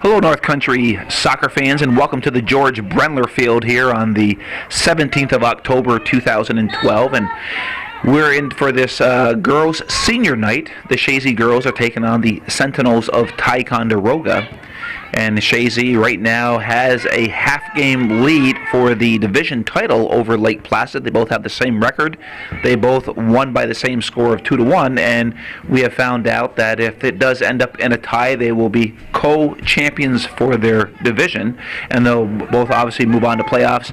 Hello, North Country soccer fans, and welcome to the George Brendler Field here on the 17th of October, 2012. And we're in for this girls' senior night. The Chazy girls are taking on the Sentinels of Ticonderoga. And Chazy right now has a half-game lead for the division title over Lake Placid. They both have the same record. They both won by the same score of 2-1, and we have found out that if it does end up in a tie, they will be co-champions for their division, and they'll both obviously move on to playoffs.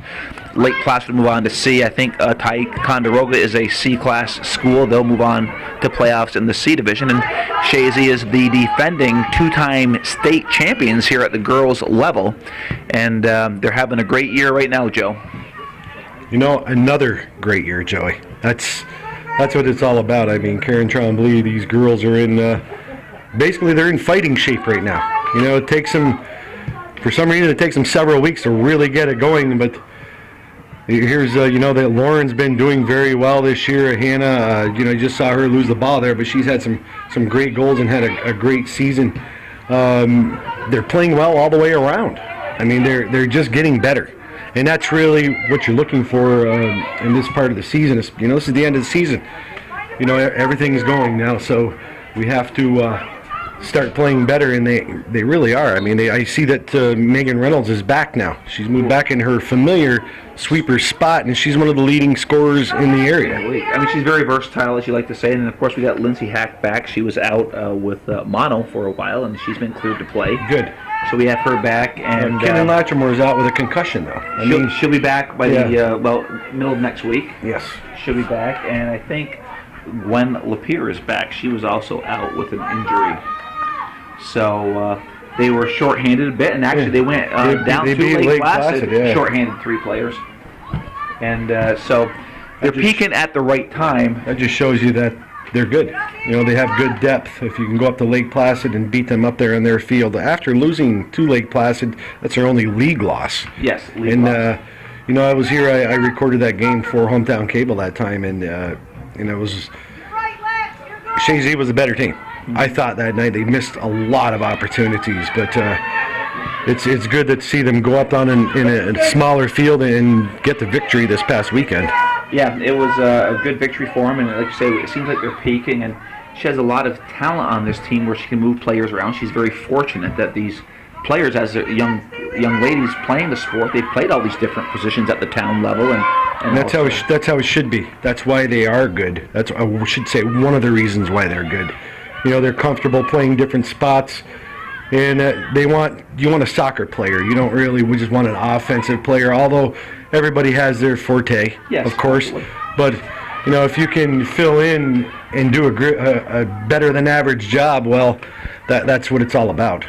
Lake Placid will move on to C. I think Ticonderoga is a C-class school. They'll move on to playoffs in the C division, and Chazy is the defending two-time state champions here at the girls level, and they're having a great year right now, Joe. You know, another great year, Joey. That's what it's all about. I mean, Karen Tremblay, these girls are in, basically they're in fighting shape right now. You know, it takes them, for some reason it takes them several weeks to really get it going, but here's, you know, that Lauren's been doing very well this year. Hannah, you know, you just saw her lose the ball there, but she's had some great goals and had a great season. They're playing well all the way around. I mean, they're just getting better, and that's really what you're looking for in this part of the season. You know, this is the end of the season. You know, everything's going now, so we have to start playing better, and they really are. I mean, I see that Megan Reynolds is back now. She's moved back in her familiar sweeper spot, and she's one of the leading scorers in the area. I mean, she's very versatile, as you like to say, and then, of course, we got Lindsay Hack back. She was out with mono for a while, and she's been cleared to play. Good. So we have her back, and Kenan Latrimore is out with a concussion, though. She'll be back by the middle of next week. Yes. She'll be back, and I think Gwen Lapierre is back. She was also out with an injury. So they were shorthanded a bit, and actually they went down to Lake Placid, shorthanded 3 players. And so they're peaking at the right time. That just shows you that they're good. You know, they have good depth. If you can go up to Lake Placid and beat them up there in their field. After losing to Lake Placid, that's their only league loss. Yes, league loss. You know, I was here, I recorded that game for Hometown Cable that time, and it was, Chazy was a better team. I thought that night they missed a lot of opportunities, but it's good to see them go up on in a smaller field and get the victory this past weekend. Yeah, it was a good victory for them, and like you say, it seems like they're peaking, and she has a lot of talent on this team where she can move players around. She's very fortunate that these players, as young ladies playing the sport, they've played all these different positions at the town level, and that's how it should be. That's why they are good. That's, I should say, one of the reasons why they're good. You know, they're comfortable playing different spots, and you want a soccer player. You don't really, we just want an offensive player, although everybody has their forte, yes, of course. Absolutely. But, you know, if you can fill in and do a better than average job, well, that's what it's all about.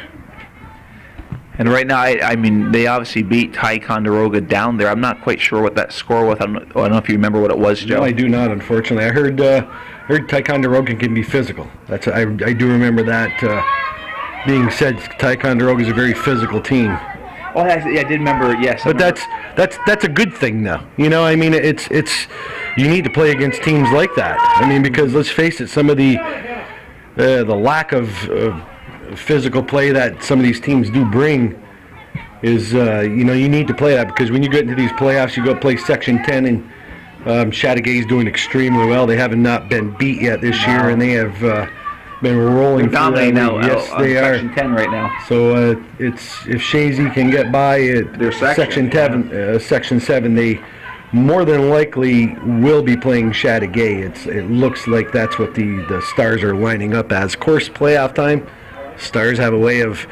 And right now, I mean, they obviously beat Ticonderoga down there. I'm not quite sure what that score was. I don't know if you remember what it was, Joe. No, I do not, unfortunately. I heard Ticonderoga can be physical. I do remember that being said. Ticonderoga is a very physical team. Oh, I did remember. Yes, but that's a good thing, though. You know, I mean, it's you need to play against teams like that. I mean, because let's face it, some of the lack of physical play that some of these teams do bring is, you know, you need to play that, because when you get into these playoffs, you go play Section 10, and Chateaugay is doing extremely well. They haven't not been beat yet this year, and they have been rolling. They're dominating now. Yes, they are. Section 10 right now. So it's, if Chazy can get by at Section 7, they more than likely will be playing Chateaugay. It looks like that's what the Stars are lining up as. Of course, playoff time, Stars have a way of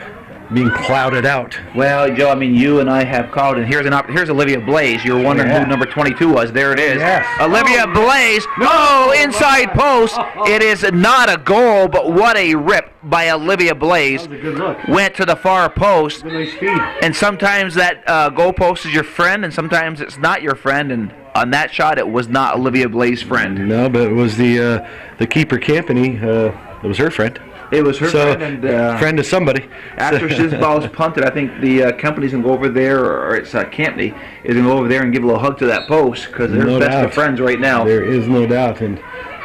being clouded out. Well, Joe, I mean, you and I have called, and here's Olivia Blaze. You're wondering who number 22 was. There it is. Yes. Olivia Blaze. No, inside post. It is not a goal, but what a rip by Olivia Blaze. That was a good look. Went to the far post. Nice feed. And sometimes that goal post is your friend, and sometimes it's not your friend. And on that shot, it was not Olivia Blaze's friend. No, but it was the keeper Campany. It was her friend. It was her friend, and friend of somebody. After this ball is punted, I think the company's going to go over there, or it's Campney, is going to go over there and give a little hug to that post, because they're best of friends right now. There is no doubt, and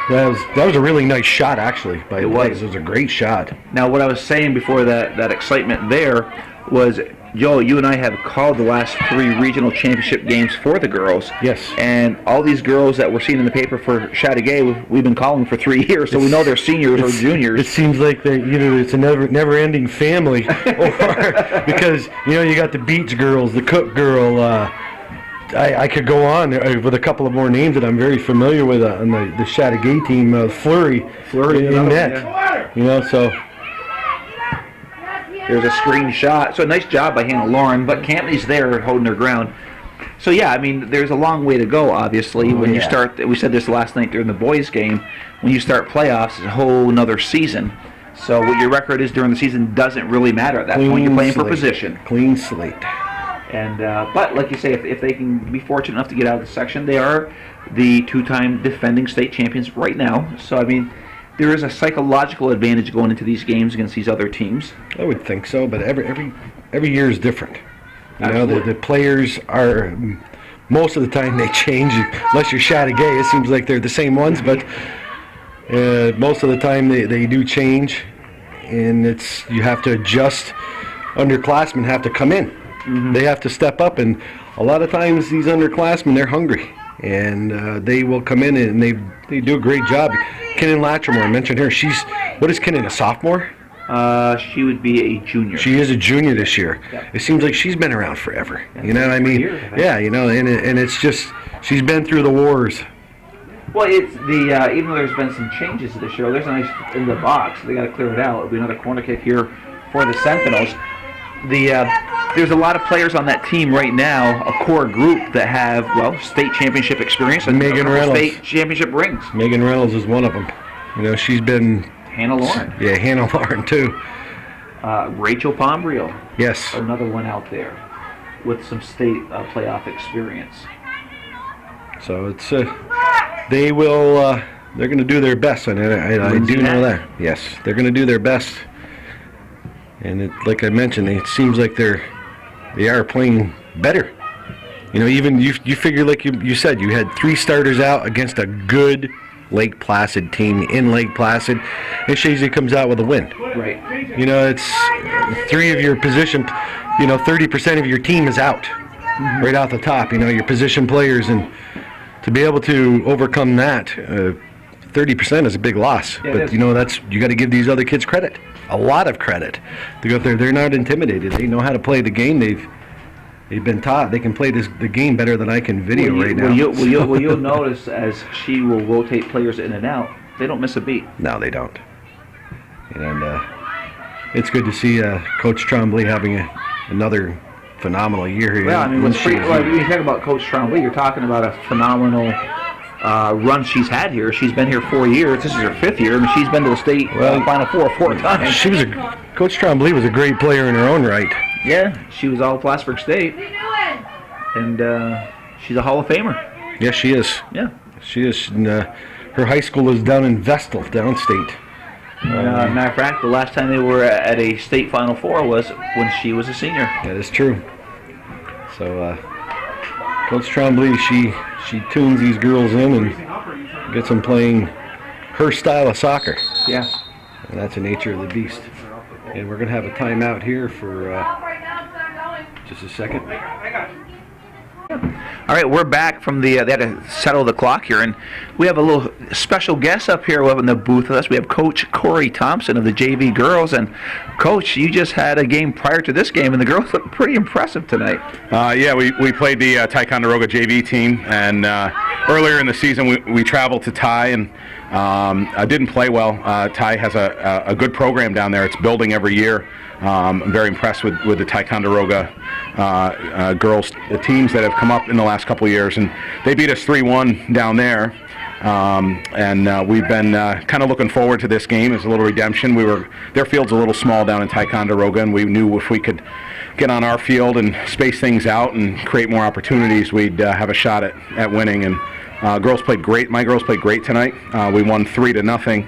that was a really nice shot, actually. It was a great shot. Now, what I was saying before that excitement there was, Joe, you and I have called the last 3 regional championship games for the girls. Yes. And all these girls that we're seeing in the paper for Chazy, we've been calling for 3 years, so we know they're seniors or juniors. It seems like either it's a never-ending family, or because you got the Beach girls, the Cook girl. I could go on with a couple of more names that I'm very familiar with on the Chazy team. Flurry in net. So. There's a screenshot. So nice job by Hannah Lauren, but Campney's there holding their ground. So yeah, I mean, there's a long way to go, obviously. When you start, we said this last night during the boys' game, when you start playoffs, it's a whole another season. So what your record is during the season doesn't really matter at that point. You're playing for position. Clean slate. And but like you say, if they can be fortunate enough to get out of the section, they are the 2-time defending state champions right now. So I mean, there is a psychological advantage going into these games against these other teams. I would think so, but every year is different. The players are, most of the time they change, unless you're Chazy. It seems like they're the same ones, but most of the time they do change, and you have to adjust. Underclassmen have to come in. Mm-hmm. They have to step up, and a lot of times these underclassmen, they're hungry, and they will come in and they do a great job. Kinnan Latrimore, I mentioned her. What is Kinnan, a sophomore? She would be a junior. She is a junior this year. Yeah. It seems like she's been around forever. Yeah, I mean? Yeah, and it's just, she's been through the wars. Well, it's the even though there's been some changes to the show, there's a nice in the box. They got to clear it out. It'll be another corner kick here for the Sentinels. There's a lot of players on that team right now, a core group that have state championship experience and Megan Reynolds. State championship rings. Megan Reynolds is one of them. She's been Hannah Lauren. Yeah, Hannah Lauren too. Rachel Pombrio. Yes. Another one out there with some state playoff experience. So it's they will they're going to do their best, and I do know that. Yes, they're going to do their best. And like I mentioned, it seems like they are playing better. Even you figure, like you said, you had 3 starters out against a good Lake Placid team in Lake Placid, and Chazy comes out with a win. Right. It's 3 of your position, 30% of your team is out right off the top. Your position players, and to be able to overcome that, 30% is a big loss. Yeah, but you got to give these other kids credit, a lot of credit. To go up there, they're not intimidated. They know how to play the game. They've been taught they can play the game better than I can video right now. You'll notice as she will rotate players in and out, they don't miss a beat. No, they don't. And it's good to see Coach Trombley having another phenomenal year here. Well, I mean, when you talk about Coach Trombley, you're talking about a phenomenal run she's had here. She's been here 4 years. This is her 5th year. I mean, she's been to the state Final Four times. Coach Trombley was a great player in her own right. Yeah, she was all Plattsburgh State, and she's a Hall of Famer. Yes, she is. Yeah, she is. And, her high school is down in Vestal, downstate. Matter of fact, the last time they were at a state Final Four was when she was a senior. That is true. So, Coach Trombley, she tunes these girls in and gets them playing her style of soccer. Yeah. And that's the nature of the beast. And we're going to have a timeout here for just a second. All right, we're back from they had to settle the clock here, and we have a little special guest up here in the booth with us. We have Coach Corey Thompson of the JV girls. And Coach, you just had a game prior to this game, and the girls look pretty impressive tonight. Yeah, we played the Ticonderoga JV team, and earlier in the season we traveled to Ty, and I didn't play well. Ty has a good program down there. It's building every year. I'm very impressed with the Ticonderoga girls teams that have come up in the last couple of years, and they beat us 3-1 down there. And we've been kind of looking forward to this game as a little redemption. Their field's a little small down in Ticonderoga, and we knew if we could get on our field and space things out and create more opportunities, we'd have a shot at winning. And girls played great. My girls played great tonight. We won 3-0.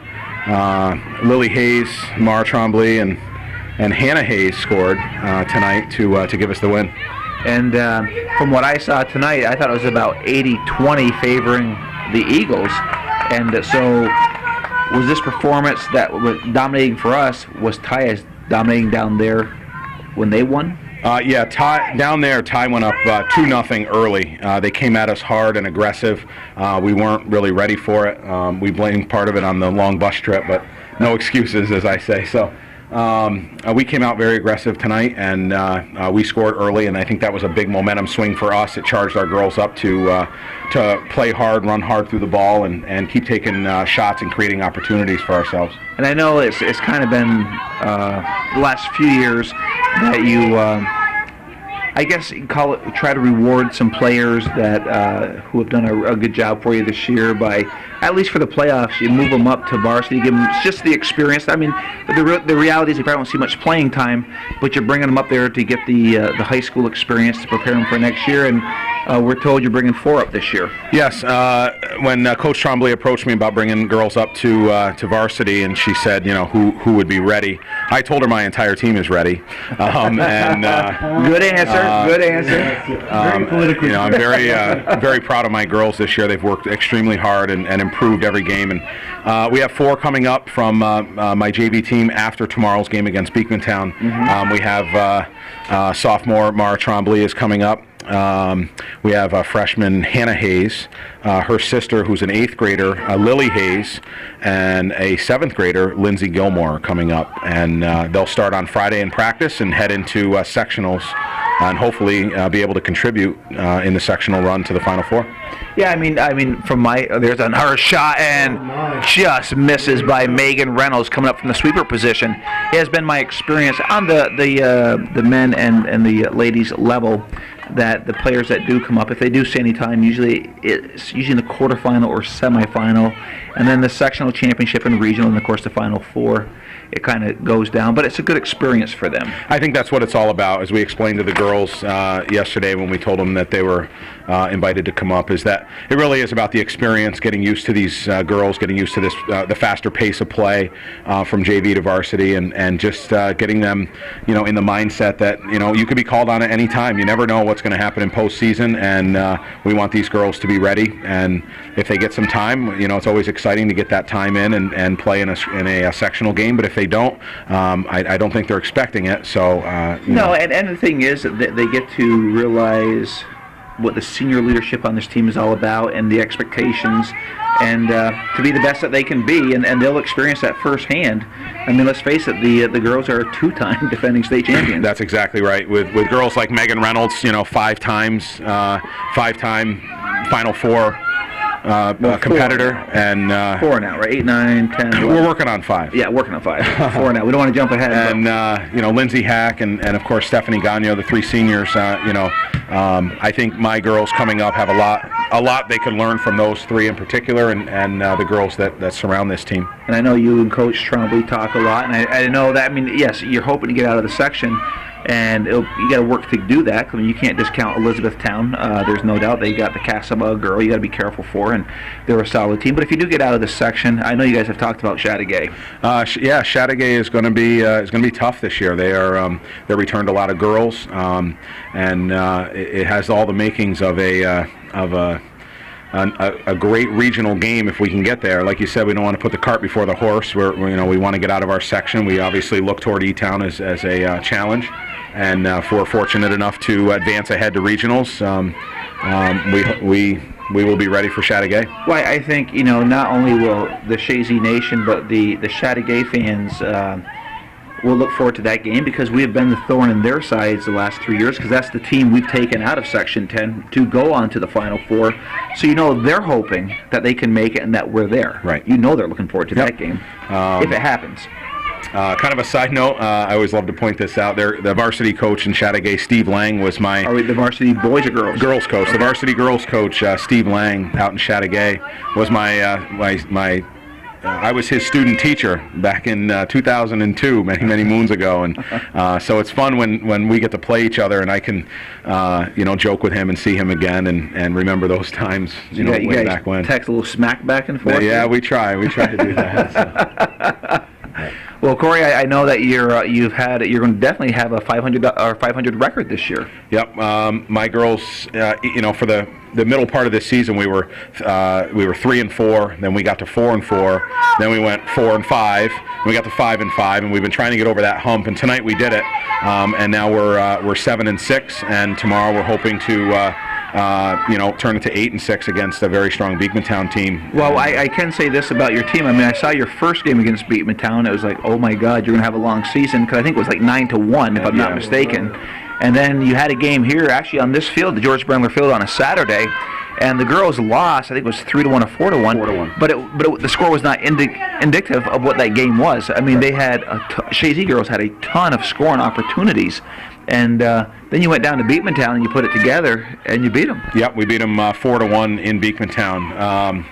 Lily Hayes, Mara Trombley, and Hannah Hayes scored tonight to give us the win. And from what I saw tonight, I thought it was about 80-20 favoring the Eagles. And so was this performance that was dominating for us, was Ty dominating down there when they won? Yeah, down there, Ty went up 2-0 early. They came at us hard and aggressive. We weren't really ready for it. We blamed part of it on the long bus trip, but no excuses, as I say. So we came out very aggressive tonight, and we scored early, and I think that was a big momentum swing for us. It charged our girls up to play hard, run hard through the ball, and keep taking shots and creating opportunities for ourselves. And I know it's kind of been the last few years that you, I guess you call it, try to reward some players that who have done a good job for you this year by, at least for the playoffs, you move them up to varsity, give them just the experience. I mean, the reality is you probably don't see much playing time, but you're bringing them up there to get the high school experience to prepare them for next year, and we're told you're bringing 4 up this year. Yes, when Coach Trombley approached me about bringing girls up to varsity, and she said, who would be ready, I told her my entire team is ready. And good answer. Good answer. Very politically. I'm very proud of my girls this year. They've worked extremely hard and improved every game. And we have 4 coming up from my JV team after tomorrow's game against Beekmantown. We have sophomore Mara Trombley is coming up. We have freshman Hannah Hayes, her sister who's an 8th grader, Lily Hayes, and a 7th grader, Lindsay Gilmore, coming up. And they'll start on Friday in practice and head into sectionals and hopefully be able to contribute in the sectional run to the Final Four. Yeah, I mean, from there's another shot and just misses by Megan Reynolds coming up from the sweeper position. It has been my experience on the men and the ladies level that the players that do come up, if they do see any time, it's usually in the quarterfinal or semifinal, and then the sectional championship and regional, and of course the Final Four. It kind of goes down, but it's a good experience for them. I think that's what it's all about, as we explained to the girls yesterday when we told them that they were invited to come up, is that it really is about the experience, getting used to these girls, getting used to this the faster pace of play from JV to varsity, and just getting them, in the mindset that you could be called on at any time. You never know what's going to happen in postseason, and we want these girls to be ready. And if they get some time, it's always exciting to get that time in and play in a sectional game. But if they don't, I don't think they're expecting it. So no, and the thing is that they get to realize what the senior leadership on this team is all about, and the expectations, and to be the best that they can be, and they'll experience that firsthand. I mean, let's face it, the girls are 2-time defending state champions. That's exactly right. With girls like Megan Reynolds, 5 times, 5-time Final Four competitor, 4, and 4 now, right? 8, 9, 10. 11. We're working on 5. Yeah, working on 5. 4 now. We don't want to jump ahead. And Lindsay Hack and of course Stephanie Gagno, the 3 seniors. I think my girls coming up have a lot they can learn from those 3 in particular, and the girls that surround this team. And I know you and Coach Trombley talk a lot, and I know that. I mean, yes, you're hoping to get out of the section. And you got to work to do that. I mean, you can't discount Elizabethtown. There's no doubt they got the Casaba girl you got to be careful for, and they're a solid team. But if you do get out of the section, I know you guys have talked about Chateauguay. Yeah, Chateauguay is going to be tough this year. They returned a lot of girls, and it has all the makings of a great regional game if we can get there. Like you said, we don't want to put the cart before the horse. We want to get out of our section. We obviously look toward E-Town as a challenge. And if we're fortunate enough to advance ahead to regionals, we will be ready for Chateauguay. Well, I think, not only will the Chazy Nation, but the Chateauguay fans we'll look forward to that game, because we have been the thorn in their sides the last 3 years, because that's the team we've taken out of Section 10 to go on to the Final Four. So they're hoping that they can make it and that we're there. Right. They're looking forward to that game, if it happens. Kind of a side note, I always love to point this out. The varsity coach in Chateauguay, Steve Lang, was my... Are we the varsity boys or girls? Girls coach. The varsity girls coach, Steve Lang, out in Chateauguay, was my I was his student teacher back in 2002, many moons ago, and so it's fun when we get to play each other, and I can, joke with him and see him again, and remember those times, way back when. Text a little smack back and forth. Yeah, we try to do that. So. Well, Corey, I know that you're going to definitely have a 500 record this year. Yep. My girls, for the middle part of this season, we were 3-4. Then we got to 4-4. Then we went 4-5. And we got to 5-5, and we've been trying to get over that hump. And tonight we did it. And now we're 7-6. And tomorrow we're hoping to turn it to 8-6 against a very strong Beekmantown team. Well, I can say this about your team. I mean, I saw your first game against Beekmantown. It was like, oh my God, you're going to have a long season, because I think it was like 9-1, if I'm not mistaken. And then you had a game here, actually on this field, the George Brendler field, on a Saturday, and the girls lost. I think it was 3-1 or 4-1. But the score was not indicative of what that game was. I mean, they had Chazy girls had a ton of scoring opportunities. And then you went down to Beekmantown and you put it together and you beat them. Yep, we beat them 4-1 in Beekmantown.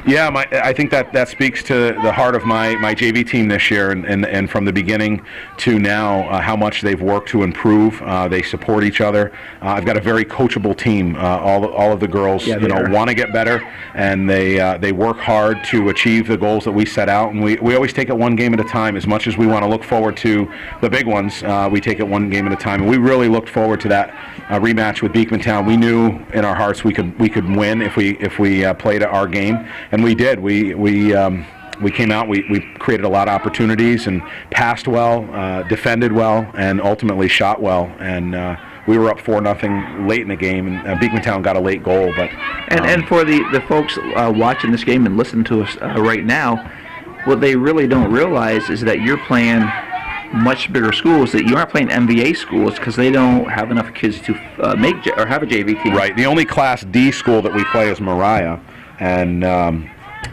I think that speaks to the heart of my JV team this year, and from the beginning to now, how much they've worked to improve. They support each other. I've got a very coachable team. All of the girls, want to get better, and they work hard to achieve the goals that we set out. And we always take it one game at a time. As much as we want to look forward to the big ones, we take it one game at a time. And we really looked forward to that rematch with Beekmantown. We knew in our hearts we could win if we played our game. And we did. We came out. We created a lot of opportunities and passed well, defended well, and ultimately shot well. And we were up 4-0 late in the game, and Beekmantown got a late goal. But and for the folks watching this game and listening to us right now, what they really don't realize is that you're playing much bigger schools, that you aren't playing MVA schools, because they don't have enough kids to make or have a JV team. Right. The only Class D school that we play is Mariah, and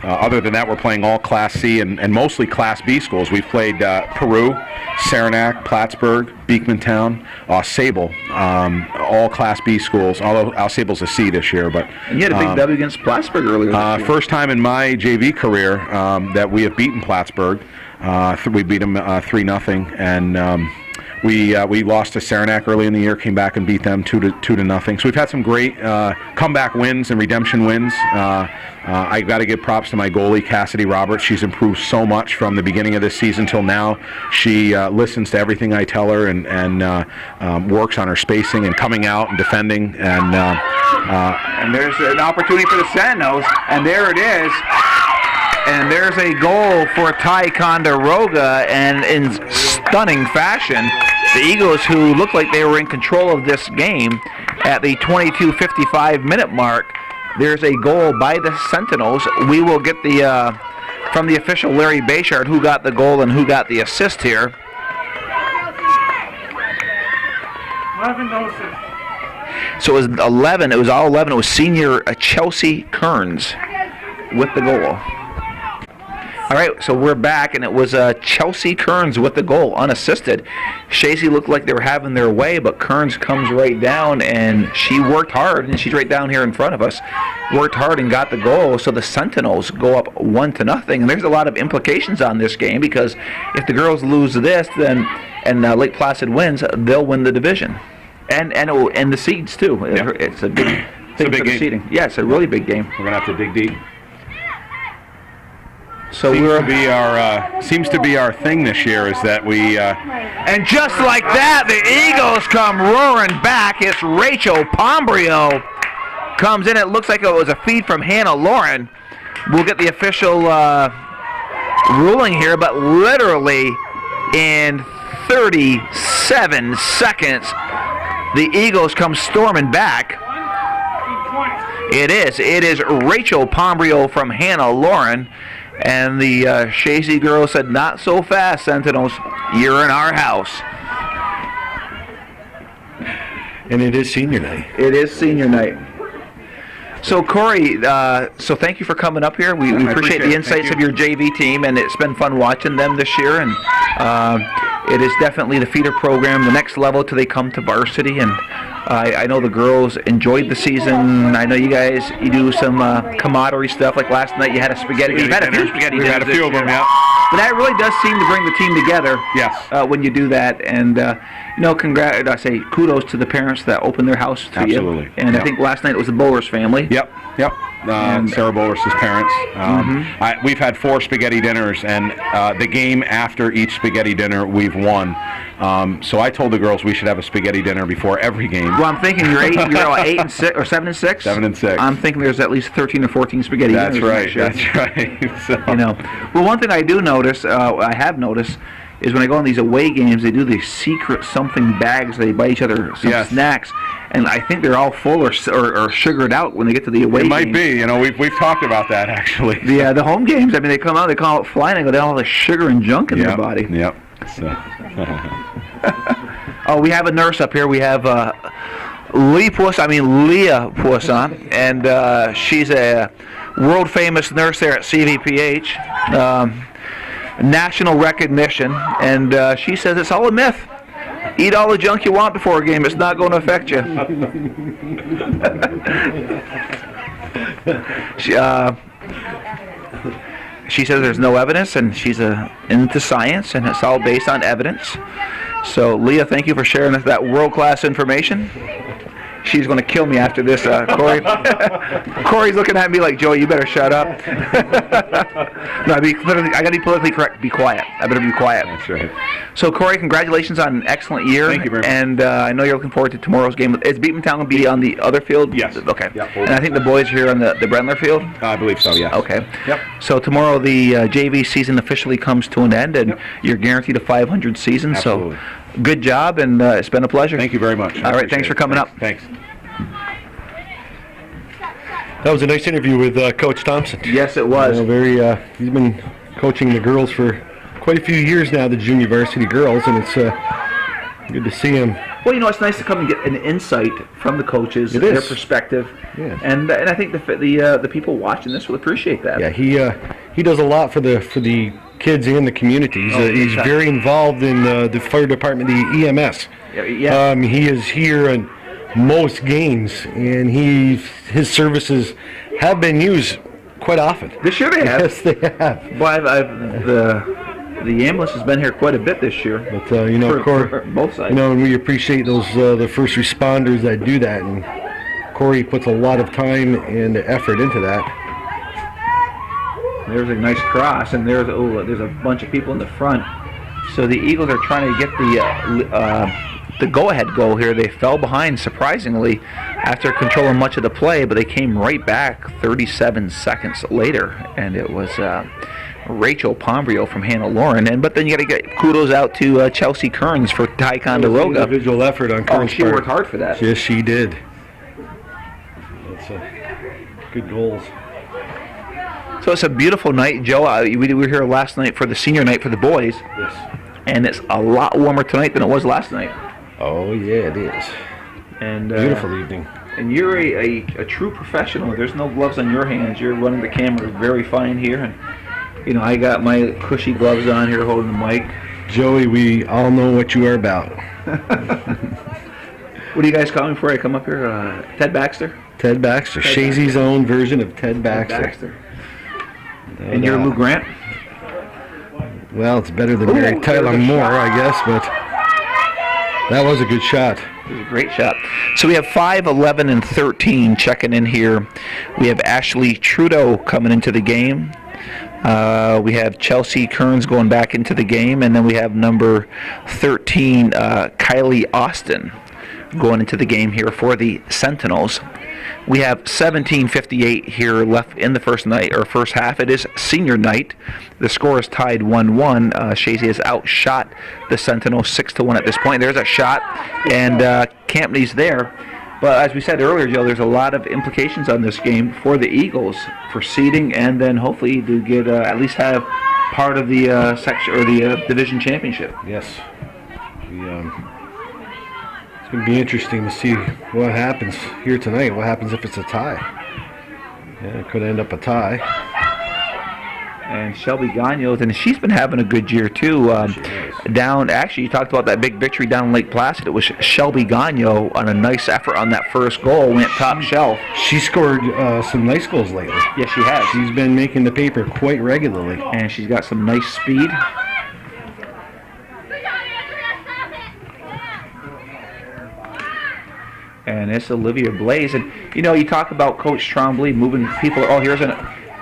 other than that, we're playing all Class C and mostly Class B schools. We've played Peru, Saranac, Plattsburgh, Beekmantown, Sable, all Class B schools, although Sable's a C this year. But and you had a big W against Plattsburgh earlier this year. First time in my JV career that we have beaten Plattsburgh. We beat them 3-0, and we lost to Saranac early in the year, came back and beat them 2-0. So we've had some great comeback wins and redemption wins. I got to give props to my goalie, Cassidy Roberts. She's improved so much from the beginning of this season till now. She listens to everything I tell her and works on her spacing and coming out and defending. And there's an opportunity for the Sentinels, and there it is. And there's a goal for Ticonderoga, and in stunning fashion, the Eagles, who looked like they were in control of this game at the 22:55 minute mark, there's a goal by the Sentinels. We will get the from the official Larry Bayshard who got the goal and who got the assist here. 11 doses. So it was 11. It was all 11. It was senior Chelsea Kearns with the goal. All right, so we're back, and it was Chelsea Kearns with the goal, unassisted. Chazy looked like they were having their way, but Kearns comes right down, and she worked hard, and she's right down here in front of us. Worked hard and got the goal, so the Sentinels go up 1-0. And there's a lot of implications on this game, because if the girls lose this, then and Lake Placid wins, they'll win the division, and the seeds too. Yeah. It's a big thing big for the game. seeding. Yeah, it's a really big game. we're gonna have to dig deep. So Seems to be our thing this year is that we. And just like that, the Eagles come roaring back. It's Rachel Pombrio comes in. It looks like it was a feed from Hannah Lauren. We'll get the official ruling here, but literally in 37 seconds, the Eagles come storming back. It is Rachel Pombrio from Hannah Lauren. And the Chazy girl said, "Not so fast, Sentinels. You're in our house." And it is senior night. It is senior night. So, Corey, so thank you for coming up here. We appreciate the insights of your JV team, and it's been fun watching them this year. And it is definitely the feeder program, the next level till they come to varsity. And I know the girls enjoyed the season. I know you do some camaraderie stuff. Like last night, you had a spaghetti. You've had a few spaghetti We've had a dinners few of this them, year. yeah. But that really does seem to bring the team together. Yes. When you do that, and I say kudos to the parents that opened their house to you. Absolutely. And I Yep. think last night it was the Bowers family. Yep. Sarah Bowers' parents. We've had 4 spaghetti dinners, and the game after each spaghetti dinner, we've won. So I told the girls we should have a spaghetti dinner before every game. Well, I'm thinking you're 8 and 6 or 7 and 6. 7 and 6. I'm thinking there's at least 13 or 14 spaghetti That's dinners right. next year. That's right. So. Well, one thing I do notice, I have noticed, is when I go on these away games, they do these secret something bags. They buy each other some Yes. snacks, and I think they're all full or sugared out when they get to the away It games. might be. We've talked about that actually. The home games. I mean, they come out flying, and they got all the sugar and junk in their body. Yep. So. Oh, we have a nurse up here. We have Leah Poisson, and she's a world famous nurse there at CVPH. National recognition, and she says it's all a myth. Eat all the junk you want before a game. It's not going to affect you. She says there's no evidence, and she's into science, and it's all based on evidence. So, Leah, thank you for sharing that world-class information. She's going to kill me after this, Corey. Corey's looking at me like, Joey, you better shut up. No, I got to be politically correct. Be quiet. I better be quiet. That's right. So, Corey, congratulations on an excellent year. Thank you very much. And I know you're looking forward to tomorrow's game. Is Beatmantown going to be on the other field? Yes. Okay. Yeah, And I think the boys are here on the Brendler field? I believe so, yes. Okay. Yep. So tomorrow the JV season officially comes to an end, and you're guaranteed a 500 season. Absolutely. So good job, and it's been a pleasure. Thank you very much. All right, thanks for coming up. Thanks. That was a nice interview with Coach Thompson. Yes, it was. He's been coaching the girls for quite a few years now, the junior varsity girls, and it's good to see him. Well, it's nice to come and get an insight from the coaches, their perspective, and I think the people watching this will appreciate that. Yeah, he does a lot for the kids and the community. He's very involved in the fire department, the EMS. Yeah. He is here in most games, and his services have been used quite often. This year they have. Yes, they have. Well, the ambulance has been here quite a bit this year. But of course, for both sides. and we appreciate those the first responders that do that, and Corey puts a lot of time and effort into that. There's a nice cross, and there's a bunch of people in the front. So the Eagles are trying to get the go-ahead goal here. They fell behind surprisingly after controlling much of the play, but they came right back 37 seconds later, and it was Rachel Pombrio from Hannah Lauren. But then you got to get kudos out to Chelsea Kearns for Ticonderoga. Individual effort on Kearns' she part. worked hard for that. Yes, she did. That's good goals. So it's a beautiful night, Joe. We were here last night for the senior night for the boys. Yes. And it's a lot warmer tonight than it was last night. Oh yeah, it is. And Beautiful evening. And you're a true professional. There's no gloves on your hands. You're running the camera very fine here, and I got my cushy gloves on here holding the mic. Joey, we all know what you are about. What do you guys call me before I come up here? Ted Baxter? Ted Baxter, Chazy's own version of Ted Baxter. And you're Lou Grant? Well, it's better than Mary Tyler Moore, I guess, but that was a good shot. It was a great shot. So we have 5, 11, and 13 checking in here. We have Ashley Trudeau coming into the game. We have Chelsea Kearns going back into the game, and then we have number 13, Kylie Austin, going into the game here for the Sentinels. We have 17:58 here left in the first half. It is senior night. The score is tied 1-1. Chazy has outshot the Sentinels 6-1 at this point. There's a shot, and Campney's there. But as we said earlier, Joe, there's a lot of implications on this game for the Eagles for seeding, and then hopefully to get at least have part of the section or the division championship. Yes. It's going to be interesting to see what happens here tonight. What happens if it's a tie? Yeah, it could end up a tie. And Shelby Gagnos, and she's been having a good year too. down. Actually, you talked about that big victory down in Lake Placid. It was Shelby Gagno on a nice effort on that first goal. Went top shelf. She scored some nice goals lately. Yes, she has. She's been making the paper quite regularly. And she's got some nice speed. And it's Olivia Blaze. And, you know, you talk about Coach Trombley moving people. Oh, here's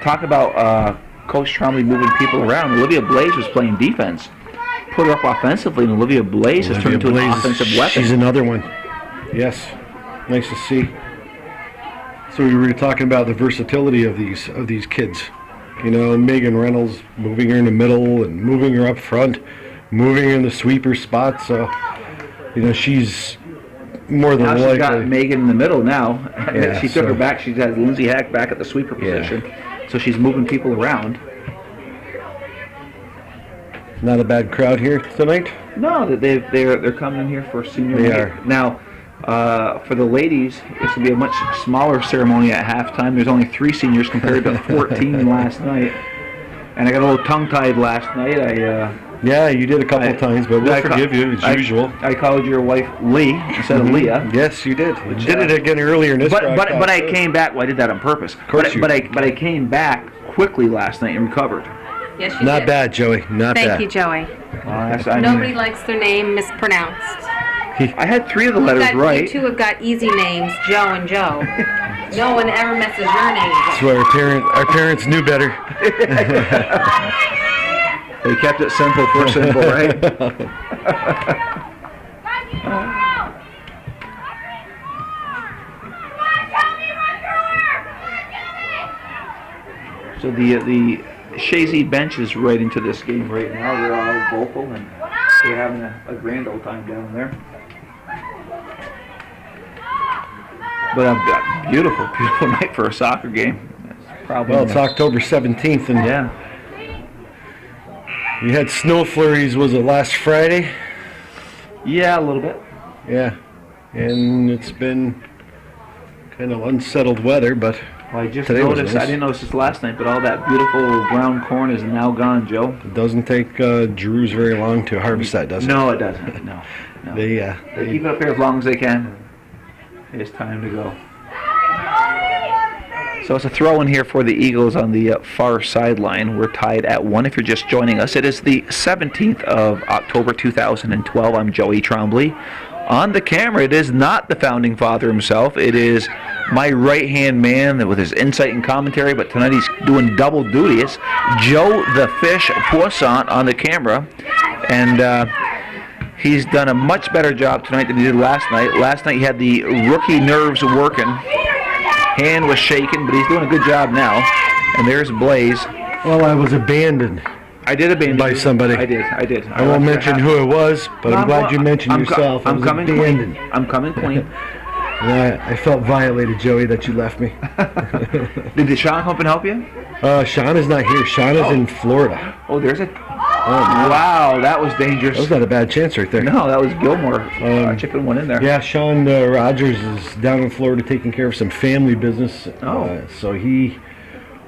talk about Coach Trombley moving people around. Olivia Blaze was playing defense. Put her up offensively, and Olivia Blaze has turned into an offensive weapon. She's another one. Yes. Nice to see. So we were talking about the versatility of these kids. You know, Megan Reynolds moving her in the middle and moving her up front, moving her in the sweeper spot. So, you know, she's more than likely. She's got Megan in the middle now. Yeah, she took her back. She's got Lindsay Hack back at the sweeper position. So she's moving people around. Not a bad crowd here tonight. No, they're coming in here for senior night. They are. Now, for the ladies, it's going to be a much smaller ceremony at halftime. There's only 3 seniors compared to 14 last night. And I got a little tongue-tied last night. Yeah, you did a couple times, but we'll forgive you as usual. I called your wife Lee instead of Leah. Yes, you did. You did it again earlier in this broadcast. But I came back. Well, I did that on purpose. But I came back quickly last night and recovered. Yes, you Not did. bad, Joey. Not bad. Thank you, Joey. Nobody likes their name mispronounced. I had 3 of the letters right. You two have got easy names, Joe and Joe. No one ever messes your name up. That's why our parents knew better. They kept it simple for simple, right? So the Chazy bench is right into this game right now. They're all vocal and they're having a grand old time down there. But a beautiful, beautiful night for a soccer game. It's October 17th, and yeah, we had snow flurries. Was it last Friday? Yeah, a little bit. Yeah, and it's been kind of unsettled weather, but Well, I just today was noticed, nice. I didn't notice this last night, but all that beautiful brown corn is now gone, Joe. It doesn't take Drews very long to harvest that, does it? No, it doesn't. No. They keep it up here as long as they can. It's time to go. So it's a throw in here for the Eagles on the far sideline. We're tied at 1 if you're just joining us. It is the 17th of October 2012. I'm Joey Trombley. On the camera, it is not the founding father himself. It is my right-hand man with his insight and commentary, but tonight he's doing double duty. It's Joe the Fish Poisson on the camera. And he's done a much better job tonight than he did last night. Last night he had the rookie nerves working. Hand was shaking, but he's doing a good job now. And there's Blaze. Well, I was abandoned. I did abandon by you. somebody. I did. I won't mention who it was, but I'm glad you mentioned yourself. I'm coming clean. I'm coming clean. I felt violated, Joey, that you left me. Did Sean come up and help you? Sean is not here. Sean is in Florida. Oh, there's a... Oh, wow, that was dangerous. That was not a bad chance right there. No, that was Gilmore chipping one in there. Yeah, Sean Rogers is down in Florida taking care of some family business. So he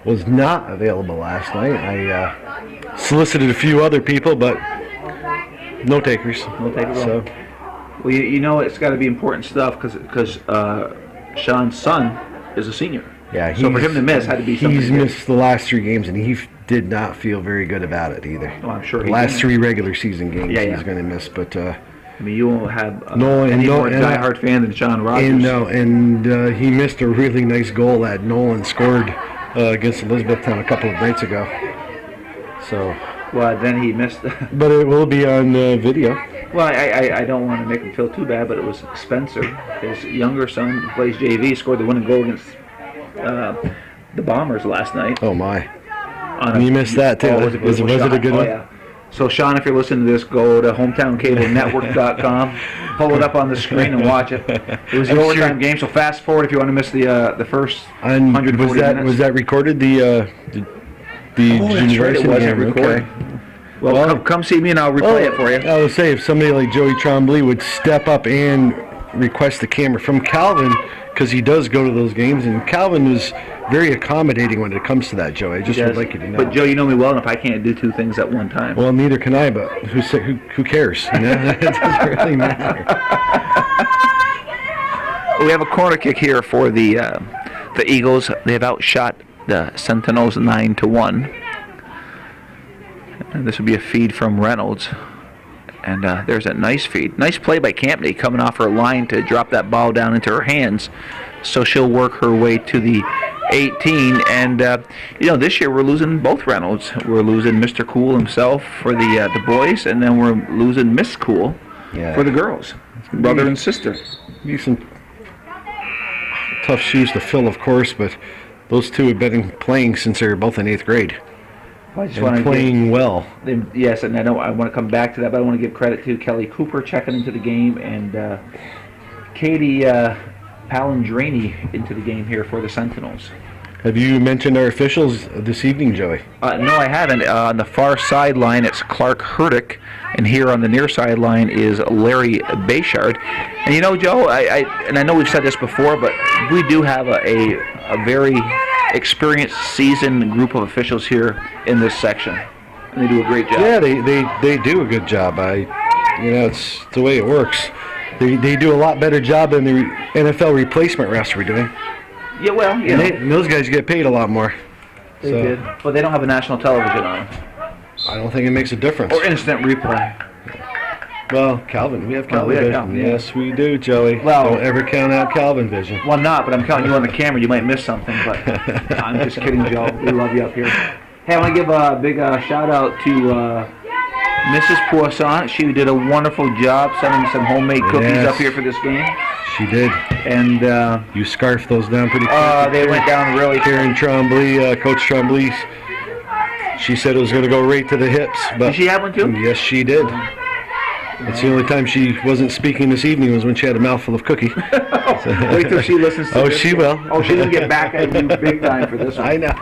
was not available last night. I solicited a few other people, but no takers. No takers. So, well, you know it's got to be important stuff because Sean's son is a senior. yeah, So for him to miss had to be something. He's missed the last 3 games, and he did not feel very good about it either. Oh, I'm sure The he last didn't. 3 regular season games Yeah. he's going to miss, but I mean, you won't have Nolan, any more diehard fan than Sean Rogers. and he missed a really nice goal that Nolan scored against Elizabethtown a couple of nights ago. So, Well, then he missed. but it will be on video. Well, I don't want to make him feel too bad, but it was Spencer, his younger son, who plays JV, scored the winning goal against the Bombers last night. Oh my! You missed that too. Oh, Was it a good one? Yeah. So, Sean, if you're listening to this, go to hometownCableNetwork.com, pull it up on the screen and watch it. It was an overtime game, so fast forward if you want to miss the first 140 minutes. Was that recorded? The That's right, it wasn't recorded. Okay. Well, come see me and I'll replay it for you. I would say if somebody like Joey Trombley would step up and request the camera from Calvin because he does go to those games, and Calvin was very accommodaing when it comes to that, Joe. I just would like you to know. But Joe, you know me well enough. I can't do two things at one time. Well, neither can I, but who cares? You know? It doesn't really matter. We have a corner kick here for the Eagles. They have outshot the Sentinels 9-1. And this would be a feed from Reynolds. And there's a nice feed. Nice play by Campney coming off her line to drop that ball down into her hands. So she'll work her way to the 18. And, this year we're losing both Reynolds. We're losing Mr. Cool himself for the boys, and then we're losing Miss Cool for the girls. Brother and sister. Be some tough shoes to fill, of course, but those two have been playing since they were both in 8th grade. I just and playing well. Yes, and I want to come back to that, but I want to give credit to Kelly Cooper checking into the game, and Katie Palandrani into the game here for the Sentinels. Have you mentioned our officials this evening, Joey? No, I haven't. On the far sideline, it's Clark Hurdick, and here on the near sideline is Larry Bayshard. And Joe, I know we've said this before, but we do have a very experienced, seasoned group of officials here in this section, and they do a great job. Yeah, they do a good job. It's the way it works. They do a lot better job than the NFL replacement refs were doing. Yeah, well, and those guys get paid a lot more. They did, but they don't have a national television on them. I don't think it makes a difference. Or instant replay. Well, Calvin, we have Calvin vision. Calvin, yeah. Yes, we do, Joey. Well, don't ever count out Calvin vision. Well, not, but I'm counting you on the camera. You might miss something, but I'm just kidding, Joe. We love you up here. Hey, I want to give a big shout out to Mrs. Poisson. She did a wonderful job sending some homemade cookies up here for this game. She did. And you scarfed those down pretty quick. They went down really quick. Karen Trombley, Coach Trombley, she said it was going to go right to the hips. But did she have one too? Yes, she did. It's the only time she wasn't speaking this evening was when she had a mouthful of cookie. Wait till she listens to this. She will. Oh, she's going to get back at you big time for this one. I know.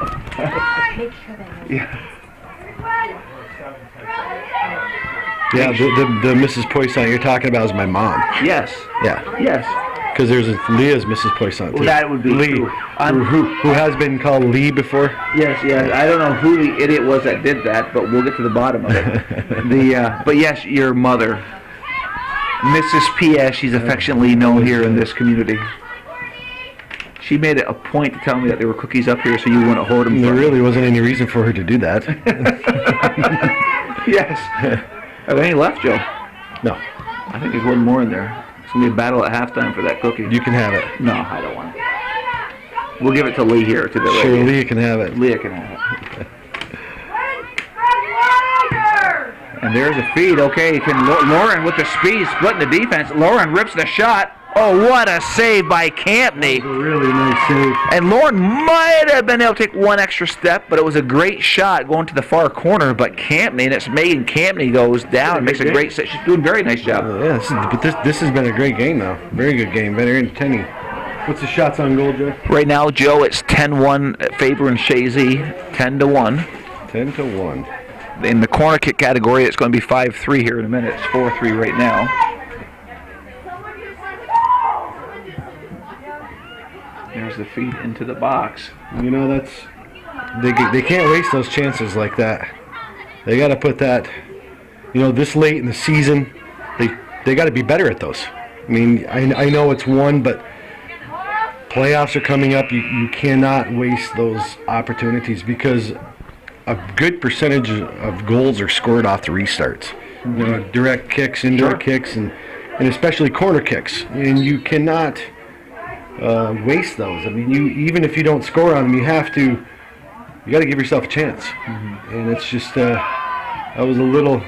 Yeah, the Mrs. Poisson you're talking about is my mom. Yes. Yeah. Yes. Because there's Leah's Mrs. Poisson. Well, that would be Lee, true. who has been called Lee before. Yes. I don't know who the idiot was that did that, but we'll get to the bottom of it. But yes, your mother, Mrs. P.S., she's affectionately known here in this community. She made it a point to tell me that there were cookies up here, so you wouldn't hoard them. There really wasn't any reason for her to do that. Yes. Are there any left, Joe? No. I think there's one more in there. It's going to be a battle at halftime for that cookie. You can have it. No, I don't want it. We'll give it to Lee here. Sure, Leah can have it. Leah can have it. And there's a feed. Okay, Lauren with the speed, splitting the defense. Lauren rips the shot. Oh, what a save by Campney. That was a really nice save. And Lauren might have been able to take one extra step, but it was a great shot going to the far corner. But Campney, and it's Megan Campney, goes down and makes a great save. She's doing a very nice job. This has been a great game, though. Very good game. Very entertaining. What's the shots on goal, Joe? Right now, Joe, it's 10-1 favoring Chazy, 10-1. 10-1. In the corner kick category, it's going to be 5-3 here in a minute. It's 4-3 right now. There's the feed into the box. That's they can't waste those chances like that. They got to put that. This late in the season, they got to be better at those. I mean, I know it's one, but playoffs are coming up. You cannot waste those opportunities because a good percentage of goals are scored off the restarts. Direct kicks, indirect kicks, and especially corner kicks. And you cannot waste those. I mean, even if you don't score on them, you got to give yourself a chance. And it's just that was a little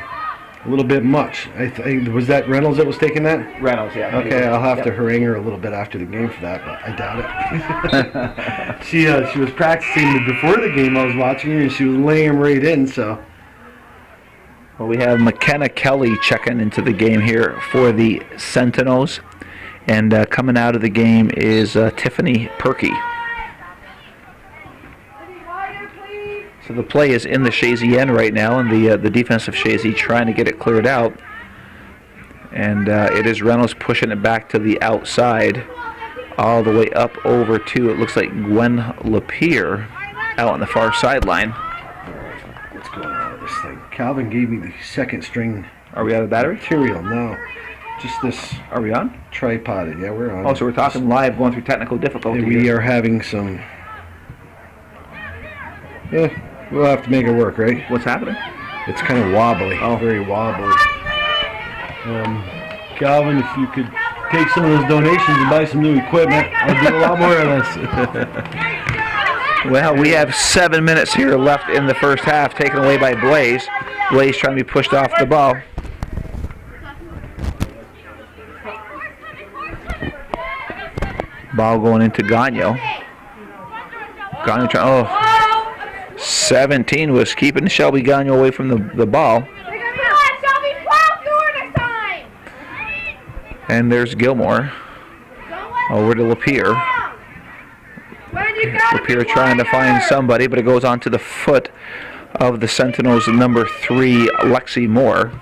bit much. I think was that Reynolds that was taking that. Reynolds, yeah. Okay, I'll have to harangue her a little bit after the game for that, but I doubt it. She was practicing before the game. I was watching her, and she was laying him right in. So. Well, we have McKenna Kelly checking into the game here for the Sentinels. And coming out of the game is Tiffany Perky. So the play is in the Chazy end right now, and the defensive Chazy trying to get it cleared out. And it is Reynolds pushing it back to the outside, all the way up over to, it looks like Gwen Lapierre out on the far sideline. What's going on with this thing? Calvin gave me the second string. Are we out of battery? Material, no. Just this. Are we on? Tripoded, yeah, we're on. Oh, so we're talking live, going through technical difficulty. We are having some. We'll have to make it work, right? What's happening? It's kind of wobbly. Oh, very wobbly. Calvin, if you could take some of those donations and buy some new equipment, I'll do a lot more of this. Well, we have 7 minutes here left in the first half, taken away by Blaze. Blaze trying to be pushed off the ball. Ball going into Gagno. Gagno trying, 17 was keeping Shelby Gagno away from the ball. And there's Gilmore over to Lapierre. Lapierre trying to find somebody, but it goes onto the foot of the Sentinels' number 3, Lexi Moore,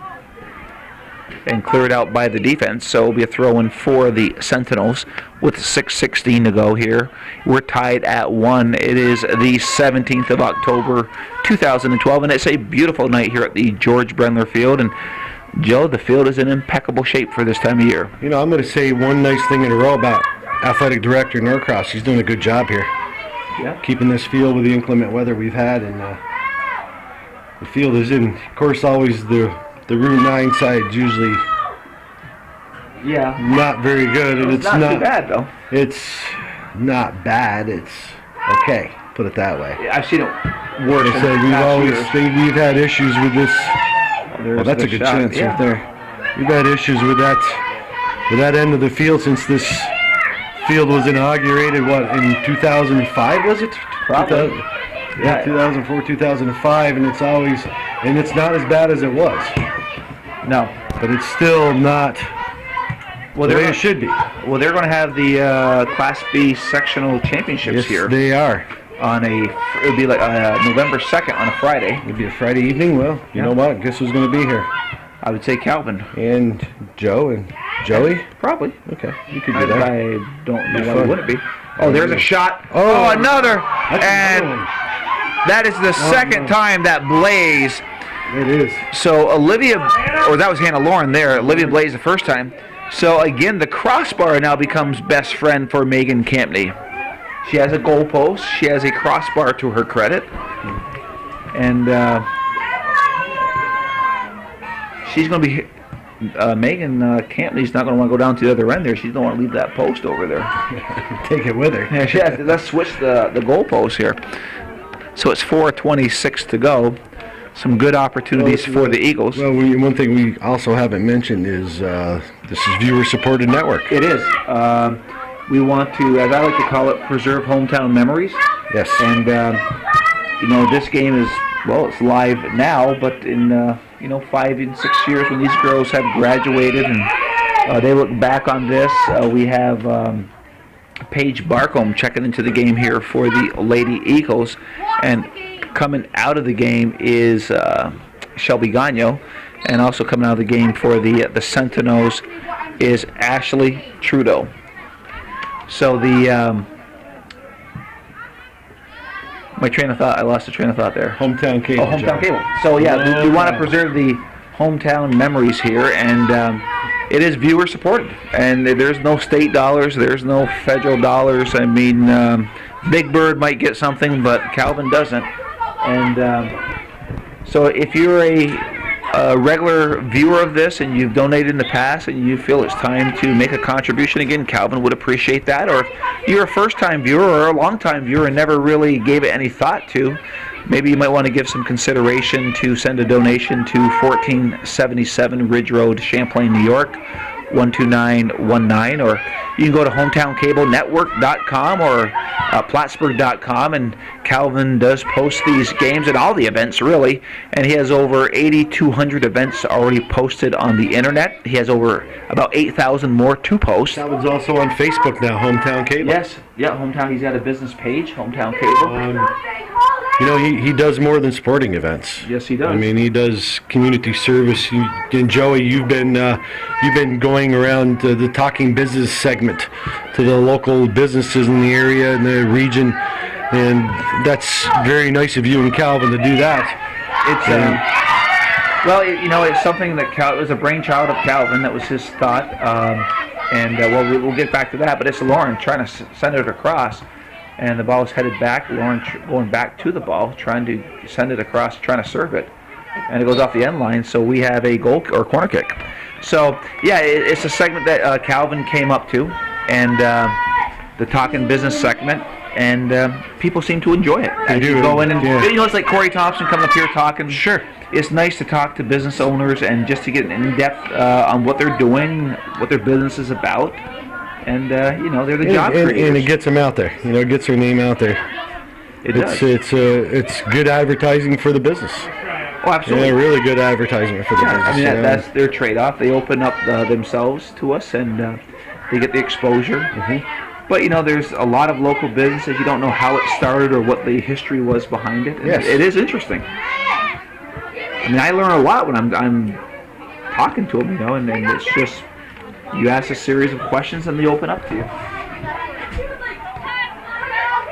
and cleared out by the defense. So it'll be a throw-in for the Sentinels with 6:16 to go here. We're tied at 1. It is the 17th of October, 2012, and it's a beautiful night here at the George Brendler Field. And Joe, the field is in impeccable shape for this time of year. You know, I'm going to say one nice thing in a row about Athletic Director Norcross. He's doing a good job here. Yeah. Keeping this field with the inclement weather we've had, and the field is in, of course, always the Route 9 side usually not very good, and it's not too bad though. It's not bad. It's okay. Put it that way. I've seen it worse. I said we've had issues with this. Well, that's a good chance right there. We've had issues with that end of the field since this field was inaugurated. What, in 2005 was it? Probably. 2004, 2005, and it's not as bad as it was. No, but it's still not the way it should be. Well, they're going to have the Class B sectional championships here. Yes, they are. It would be like November 2nd on a Friday. It would be a Friday evening. Well, you know what? Guess who's going to be here? I would say Calvin. And Joe and Joey? Probably. Okay, you could do that. I don't know why it wouldn't be. Oh, there's a shot. Oh, another. And that is the second time that Blaze. It is. So Olivia, or that was Hannah Lauren there. Olivia Blaze the first time. So again, the crossbar now becomes best friend for Megan Campney. She has a goalpost. She has a crossbar to her credit. And she's going to be... Megan Campney's not going to want to go down to the other end there. She don't want to leave that post over there. Take it with her. Yeah, let's switch the goalpost here. So it's 4:26 to go. Some good opportunities for the Eagles. Well, one thing we also haven't mentioned is this is viewer-supported network. It is. We want to, as I like to call it, preserve hometown memories. Yes. And, this game is, well, it's live now, but in, 5 and 6 years when these girls have graduated and they look back on this, we have Paige Barcombe checking into the game here for the Lady Eagles. And coming out of the game is Shelby Gagno. And also coming out of the game for the Sentinels is Ashley Trudeau. So my train of thought, I lost the train of thought there. Hometown cable. Oh, hometown cable. So yeah, we want to preserve the hometown memories here, and it is viewer supported. And there's no state dollars, there's no federal dollars. I mean, Big Bird might get something, but Calvin doesn't. And so if you're a regular viewer of this and you've donated in the past and you feel it's time to make a contribution again, Calvin would appreciate that. Or if you're a first-time viewer or a long-time viewer and never really gave it any thought to, maybe you might want to give some consideration to send a donation to 1477 Ridge Road, Champlain, New York, 12919, or you can go to hometown-cable-network.com or Plattsburgh.com, and Calvin does post these games and all the events really, and he has over 8,200 events already posted on the internet. He has over about 8,000 more to post. Calvin's also on Facebook now, Hometown Cable. Yes, yeah, Hometown. He's got a business page, Hometown Cable. you know, he does more than sporting events. Yes, he does. I mean, he does community service. And Joey, you've been going around the talking business segment to the local businesses in the area and the region, and that's very nice of you and Calvin to do that. It's well, you know, it's something that it was a brainchild of Calvin. That was his thought, and well, we'll get back to that. But it's Lauren trying to send it across. And the ball is headed back. Lauren going back to the ball, trying to send it across, trying to serve it. And it goes off the end line, so we have a goal or corner kick. So, yeah, it's a segment that Calvin came up to, and the Talking Business segment, and people seem to enjoy it. They do. Go in and, yeah. you know, it's like Corey Thompson coming up here talking. Sure. It's nice to talk to business owners and just to get an in-depth on what they're doing, what their business is about. And, you know, they're the job creators. And it gets them out there. You know, it gets their name out there. It does. It's good advertising for the business. Oh, absolutely. Yeah, really good advertising for the business. I mean, that's their trade-off. They open up themselves to us, and they get the exposure. Mm-hmm. But, you know, there's a lot of local businesses. You don't know how it started or what the history was behind it. And yes. It is interesting. I mean, I learn a lot when I'm talking to them, you know, and it's just... You ask a series of questions and they open up to you.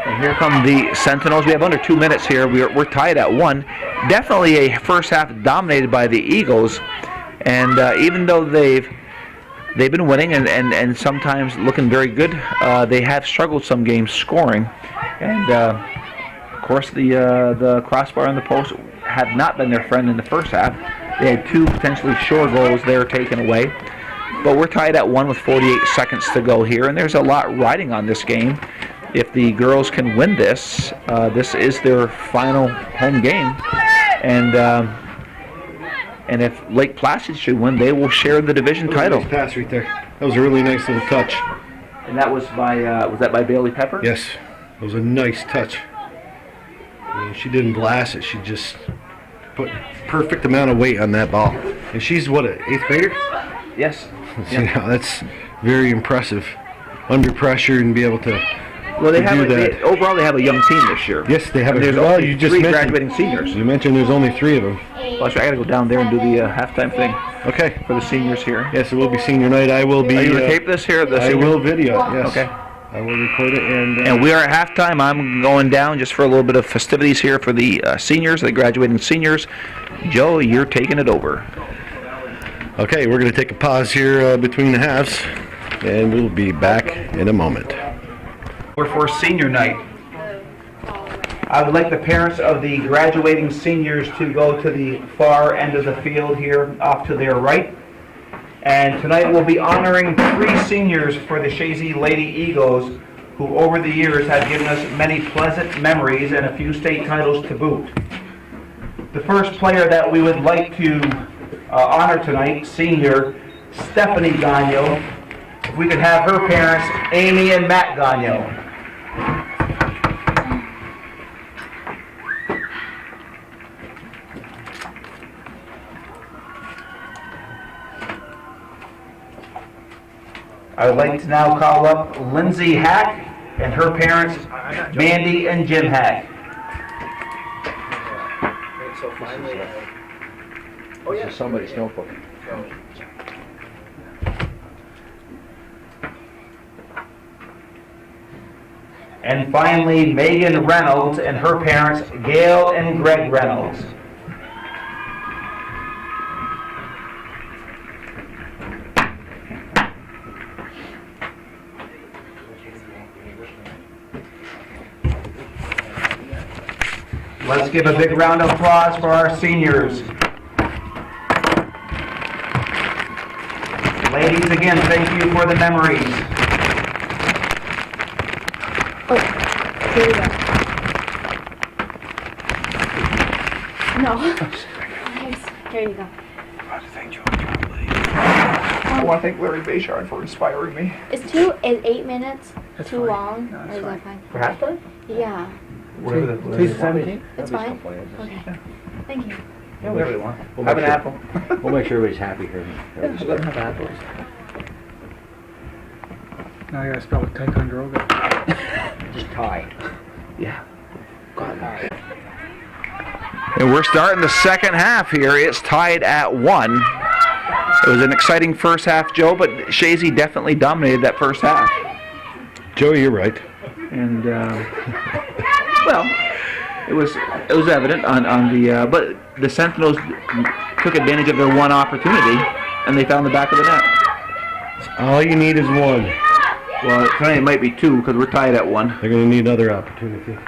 And here come the Sentinels. We have under 2 minutes here. We're tied at 1. Definitely a first half dominated by the Eagles. And even though they've been winning and sometimes looking very good, they have struggled some games scoring. And of course the crossbar and the post have not been their friend in the first half. They had 2 potentially sure goals there taken away. But we're tied at 1 with 48 seconds to go here, and there's a lot riding on this game. If the girls can win this, this is their final home game, and if Lake Placid should win, they will share the division title. Nice pass right there. That was a really nice little touch. And that was by Bailey Pepper? Yes, it was a nice touch. I mean, she didn't blast it. She just put perfect amount of weight on that ball. And she's what, an 8th grader? Yes. You know, that's very impressive. Under pressure and be able to Well, they do have that. overall they have a young team this year. Yes, they have. And there's well, only you just 3 mentioned, graduating seniors. You mentioned there's only 3 of them. Well, I got to go down there and do the halftime thing Okay. for the seniors here. Yes, it will be senior night. I will be. Are you going to tape this here? I will video it, yes. Okay. I will record it. And we are at halftime. I'm going down just for a little bit of festivities here for the seniors, the graduating seniors. Joe, you're taking it over. Okay, we're going to take a pause here between the halves, and we'll be back in a moment. We're for senior night. I would like the parents of the graduating seniors to go to the far end of the field here, off to their right. And tonight we'll be honoring 3 seniors for the Chazy Lady Eagles, who over the years have given us many pleasant memories and a few state titles to boot. The first player that we would like to honor tonight, senior Stephanie Gagno. If we could have her parents, Amy and Matt Gagno. I would like to now call up Lindsay Hack and her parents, Mandy and Jim Hack. Oh, yeah. Somebody's notebook. And finally, Megan Reynolds and her parents, Gail and Greg Reynolds. Let's give a big round of applause for our seniors. Ladies, again, thank you for the memories. Oh, here we go. No. Here you go. I want to thank George. I want to thank Larry Bayshard for inspiring me. Is 8 minutes too long? No, or that's is fine. that fine? For halftime? Yeah. Whatever Today's the 17th? It's fine. Okay. Thank you. Yeah, whatever they want. We'll Have make an sure- apple. We'll make sure everybody's happy here. Yeah, just let them have apples. Now I gotta spell it Ticonderoga. Just tie. Yeah. Tie. And we're starting the second half here. It's tied at 1. It was an exciting first half, Joe, but Chazy definitely dominated that first half. Joey, you're right. And well, it was evident on the but the Sentinels took advantage of their one opportunity, and they found the back of the net. All you need is one. Well, tonight it might be 2 because we're tied at 1. They're going to need another opportunity.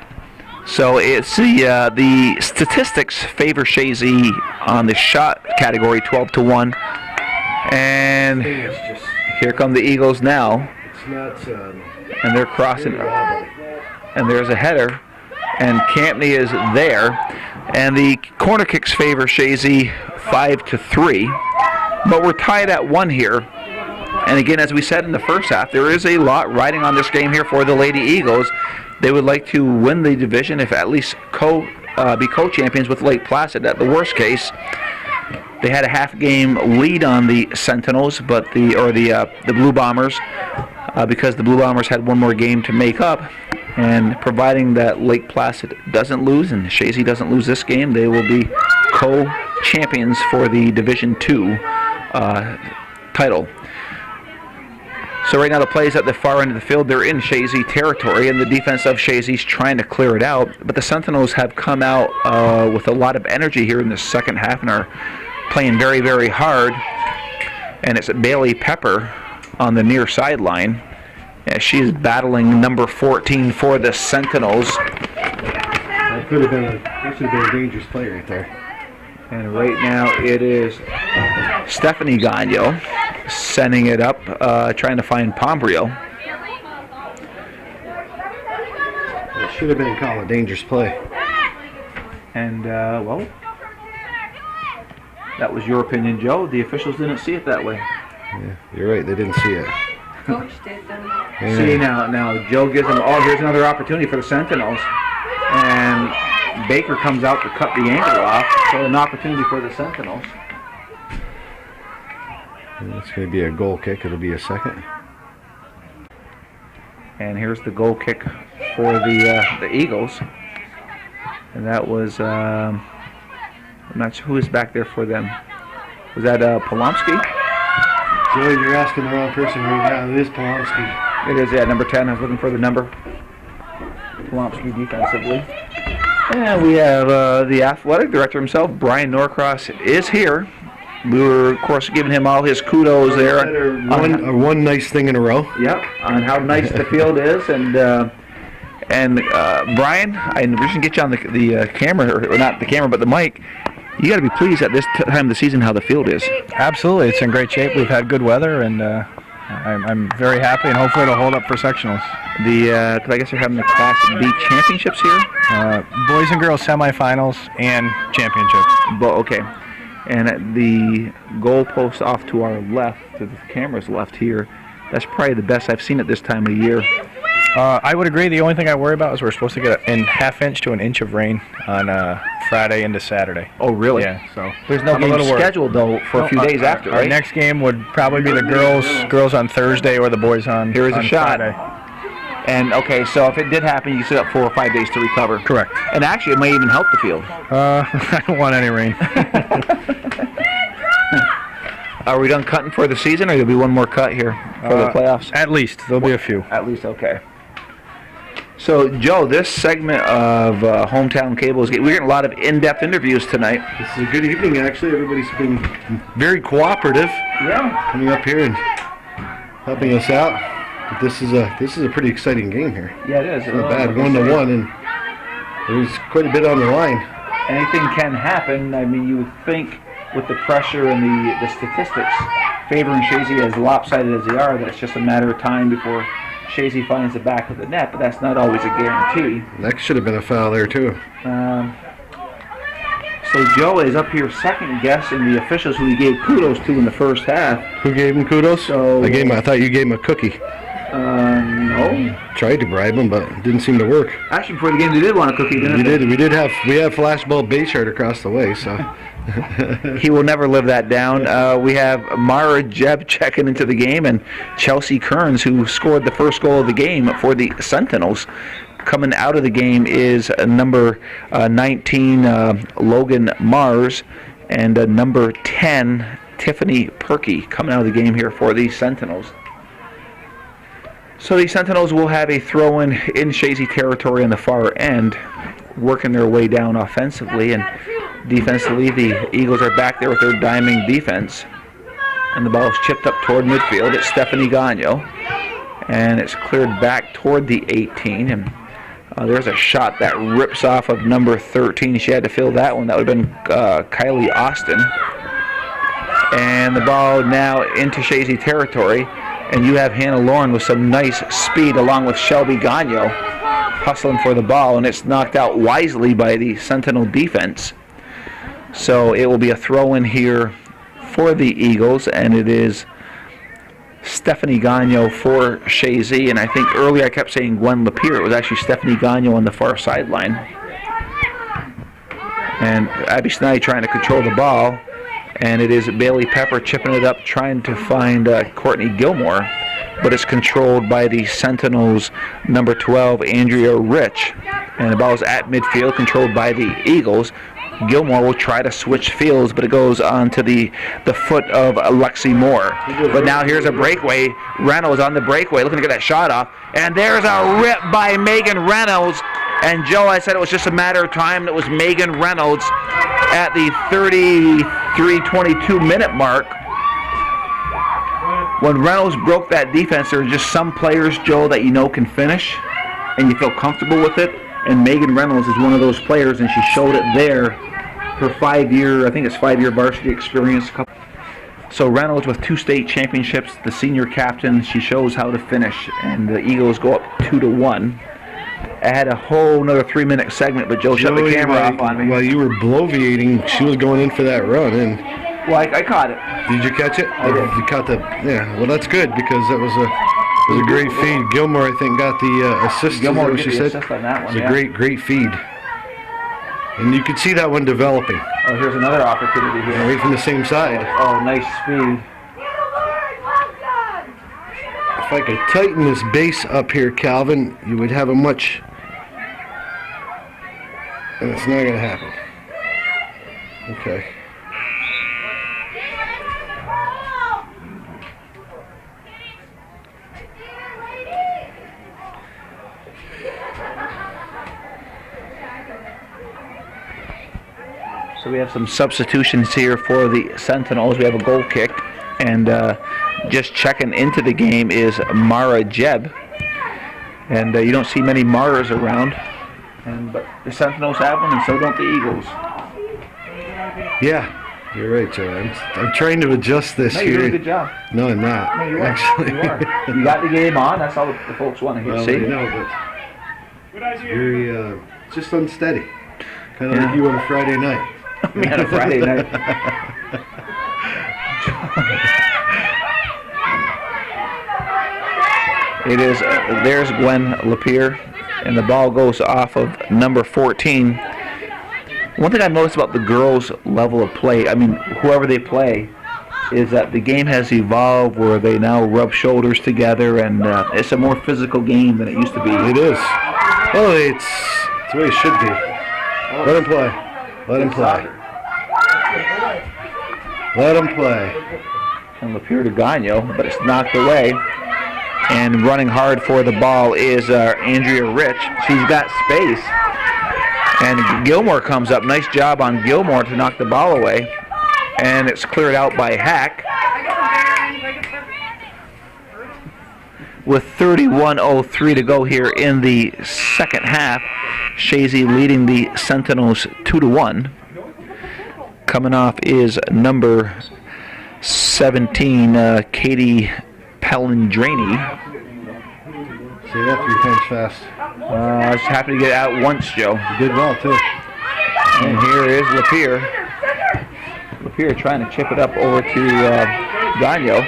So it's the statistics favor Chazy on the shot category, 12-1, and here come the Eagles now. It's not. And they're crossing, and there's a header, and Campney is there, and the corner kicks favor Chazy 5-3, but we're tied at 1 here. And again, as we said in the first half, there is a lot riding on this game here for the Lady Eagles. They would like to win the division, if at least be co-champions with Lake Placid. At the worst case, they had a half-game lead on the Sentinels, but the Blue Bombers, because the Blue Bombers had one more game to make up. And providing that Lake Placid doesn't lose and Chazy doesn't lose this game, they will be co-champions for the Division II title. So right now the plays at the far end of the field, they're in Chazy territory, and the defense of Chazy's trying to clear it out. But the Sentinels have come out with a lot of energy here in the second half and are playing very, very hard. And it's Bailey Pepper on the near sideline. She's battling number 14 for the Sentinels. That should have been a dangerous play right there. And right now it is Stephanie Gagno sending it up, trying to find Pombrio. It should have been called a dangerous play. And, well, that was your opinion, Joe. The officials didn't see it that way. Yeah, you're right. They didn't see it. Coach did, though. Yeah. See, now Joe gives them, here's another opportunity for the Sentinels. And Baker comes out to cut the angle off, so an opportunity for the Sentinels. It's going to be a goal kick. It'll be a second. And here's the goal kick for the Eagles. And that was, I'm not sure who is back there for them. Was that Polomsky? Joey, you're asking the wrong person right now. It is Polomsky. It is, yeah, number 10. I was looking for the number. Polomsky defensively. And we have the athletic director himself, Brian Norcross, is here. We were, of course, giving him all his kudos there. One nice thing in a row. Yep, on how nice the field is. And Brian, I should get you on the camera, or not the camera, but the mic. You got to be pleased at this time of the season how the field is. Absolutely, it's in great shape. We've had good weather, and I'm very happy, and hopefully it'll hold up for sectionals. Because I guess they're having the Class B championships here? Boys and girls semifinals and championship. Okay. And at the goalpost off to our left, to the camera's left here, that's probably the best I've seen at this time of year. I would agree. The only thing I worry about is we're supposed to get an ½ to an inch of rain on Friday into Saturday. Oh, really? Yeah. So there's no game scheduled though for a few days after, right? Our next game would probably be the girls on Thursday or the boys on Here is a shot. Friday. And okay, so if it did happen, you still have 4 or 5 days to recover. Correct. And actually, it may even help the field. I don't want any rain. Are we done cutting for the season, or there'll be one more cut here for the playoffs? At least there'll be a few. At least, okay. So, Joe, this segment of Hometown Cable we're getting a lot of in-depth interviews tonight. This is a good evening, actually. Everybody's been very cooperative. Yeah. Coming up here and helping us out. But this is a pretty exciting game here. Yeah, it is. It's not bad, 1-1, and there's quite a bit on the line. Anything can happen. I mean, you would think with the pressure and the statistics favoring Chazy as lopsided as they are, that it's just a matter of time before Chazy finds the back of the net, but that's not always a guarantee. That should have been a foul there, too. So Joe is up here second guessing the officials who he gave kudos to in the first half. Who gave him kudos? So, I thought you gave him a cookie. No. Tried to bribe him, but it didn't seem to work. Actually, before the game, they did want a cookie, didn't they? We have flashball base yard across the way, so. He will never live that down. We have Mara Jeb checking into the game, and Chelsea Kearns, who scored the first goal of the game for the Sentinels, Coming out of the game is number 19, Logan Mars, and number 10, Tiffany Perky, coming out of the game here for the Sentinels. So the Sentinels will have a throw-in Chazy territory on the far end, working their way down offensively, and defensively the Eagles are back there with their diming defense. And the ball is chipped up toward midfield. It's Stephanie Gagno, and it's cleared back toward the 18, and there's a shot that rips off of number 13. She had to fill that one. That would have been Kylie Austin. And the ball now into Chazy territory, and you have Hannah Lauren with some nice speed along with Shelby Gagno hustling for the ball, and it's knocked out wisely by the Sentinel defense. So it will be a throw-in here for the Eagles, and it is Stephanie Gagno for Chazy. And I think earlier I kept saying Gwen Lapierre. It was actually Stephanie Gagno on the far sideline. And Abby Snide trying to control the ball, and it is Bailey Pepper chipping it up, trying to find Courtney Gilmore, but it's controlled by the Sentinels' number 12, Andrea Rich. And the ball is at midfield, controlled by the Eagles. Gilmore will try to switch fields, but it goes on to the foot of Lexi Moore. But now here's a breakaway. Reynolds on the breakaway, looking to get that shot off. And there's a rip by Megan Reynolds. And Joe, I said it was just a matter of time. It was Megan Reynolds at the 33-22 minute mark. When Reynolds broke that defense, there are just some players, Joe, that you know can finish, and you feel comfortable with it. And Megan Reynolds is one of those players, and she showed it there. Her 5-year, I think it's 5-year varsity experience. So Reynolds with 2 state championships, the senior captain, she shows how to finish, and the Eagles go up 2-1. I had a whole another 3-minute segment, but Joe shut the camera off on me. While you were bloviating, she was going in for that run, and well, I caught it. did you catch it? I did. You caught the, yeah. Well, that's good, because that was a great feed. Gilmore, I think, got the assist. Gilmore is that what did she the said? assist on that one, It was yeah. a great feed. And you could see that one developing. Oh, here's another opportunity here. Right from the same side. Oh, nice speed. If I could tighten this base up here, Calvin, you would have a much... And it's not going to happen. Okay. So we have some substitutions here for the Sentinels. We have a goal kick, and just checking into the game is Mara Jeb. And you don't see many Maras around, but the Sentinels have one, and so don't the Eagles. Yeah, you're right, Joe. I'm trying to adjust this No, here. you're doing a good job. No, I'm not. No, you are. Actually. You are. You got the game on. That's all the folks want to hear. Well, See? I know, but Good idea. very just unsteady. Kind of Yeah. like you on a Friday night. We had a Friday night. It is, there's Gwen Lapierre, and the ball goes off of number 14. One thing I've noticed about the girls' level of play, I mean, whoever they play, is that the game has evolved where they now rub shoulders together, and it's a more physical game than it used to be. It is. Well, it's the way it should be. Let him play. Let him play. Let him play. And Lapierre to Gagno, but it's knocked away. And running hard for the ball is Andrea Rich. She's got space. And Gilmore comes up. Nice job on Gilmore to knock the ball away. And it's cleared out by Hack. With 31:03 to go here in the second half, Chazy leading the Sentinels 2-1. Coming off is number 17, Katie Pellandrini. Say that 3 times fast. I was happy to get out once, Joe. You did well, too. And here is Lapierre. Lapierre trying to chip it up over to Gagno.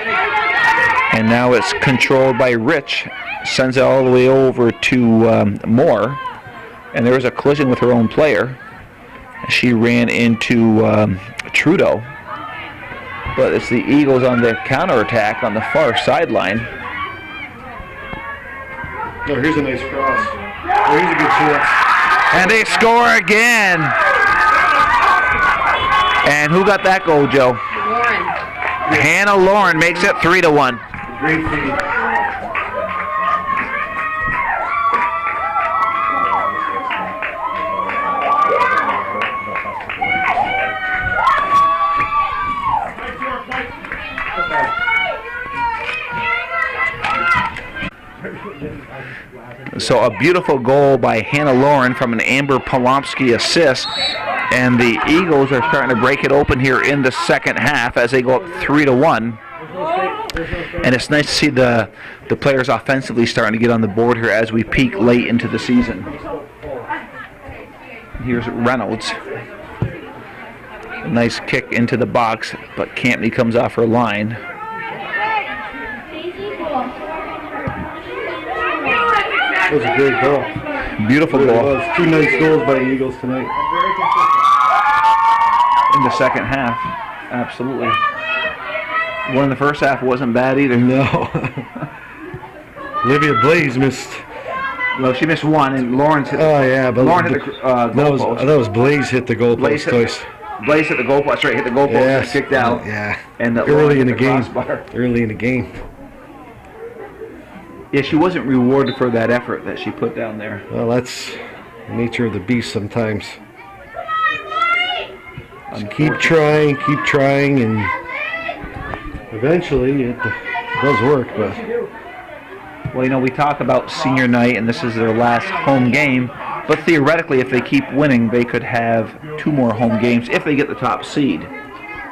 And now it's controlled by Rich. Sends it all the way over to Moore. And there was a collision with her own player. She ran into Trudeau. But it's the Eagles on the counterattack on the far sideline. Oh, here's a nice cross. Here's a good chance. And they score again. And who got that goal, Joe? Lauren. Hannah Lauren makes it 3-1. Great feed. So a beautiful goal by Hannah Lauren from an Amber Polomsky assist. And the Eagles are starting to break it open here in the second half as they go up 3-1. And it's nice to see the players offensively starting to get on the board here as we peak late into the season. Here's Reynolds. A nice kick into the box, but Campney comes off her line. That was a great goal. Beautiful It goal was. 2 nice goals by the Eagles tonight. in the second half. Absolutely. One in the first half wasn't bad either. No. Olivia Blaze missed. Well, she missed one, and Lawrence hit. Oh yeah, but Lauren hit the goalpost. that was Blaze hit the goalpost twice. Blaze hit the goalpost. Right, hit the goalpost. Yes. And kicked out. Yeah. And Early in the game. Crossbar. Early in the game. Yeah, she wasn't rewarded for that effort that she put down there. Well, that's the nature of the beast sometimes. Just keep trying, and eventually it does work. But Well, you know, we talk about senior night, and this is their last home game. But theoretically, if they keep winning, they could have 2 more home games. If they get the top seed,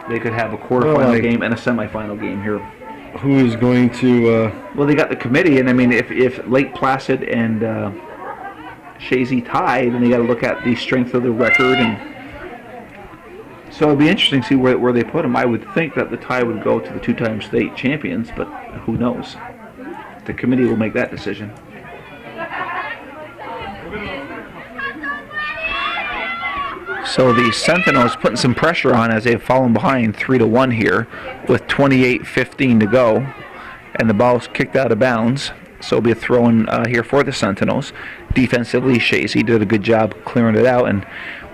they could have a quarterfinal game and a semifinal game here. who is going to? Well, they got the committee, and I mean, if Lake Placid and Chazy tie, then they got to look at the strength of the record, and so it'd be interesting to see where they put them. I would think that the tie would go to the 2-time state champions, but who knows? The committee will make that decision. So the Sentinels putting some pressure on as they've fallen behind 3-1 here with 28:15 to go, and the ball's kicked out of bounds. So it'll be a throw-in here for the Sentinels. Defensively, Chazy did a good job clearing it out, and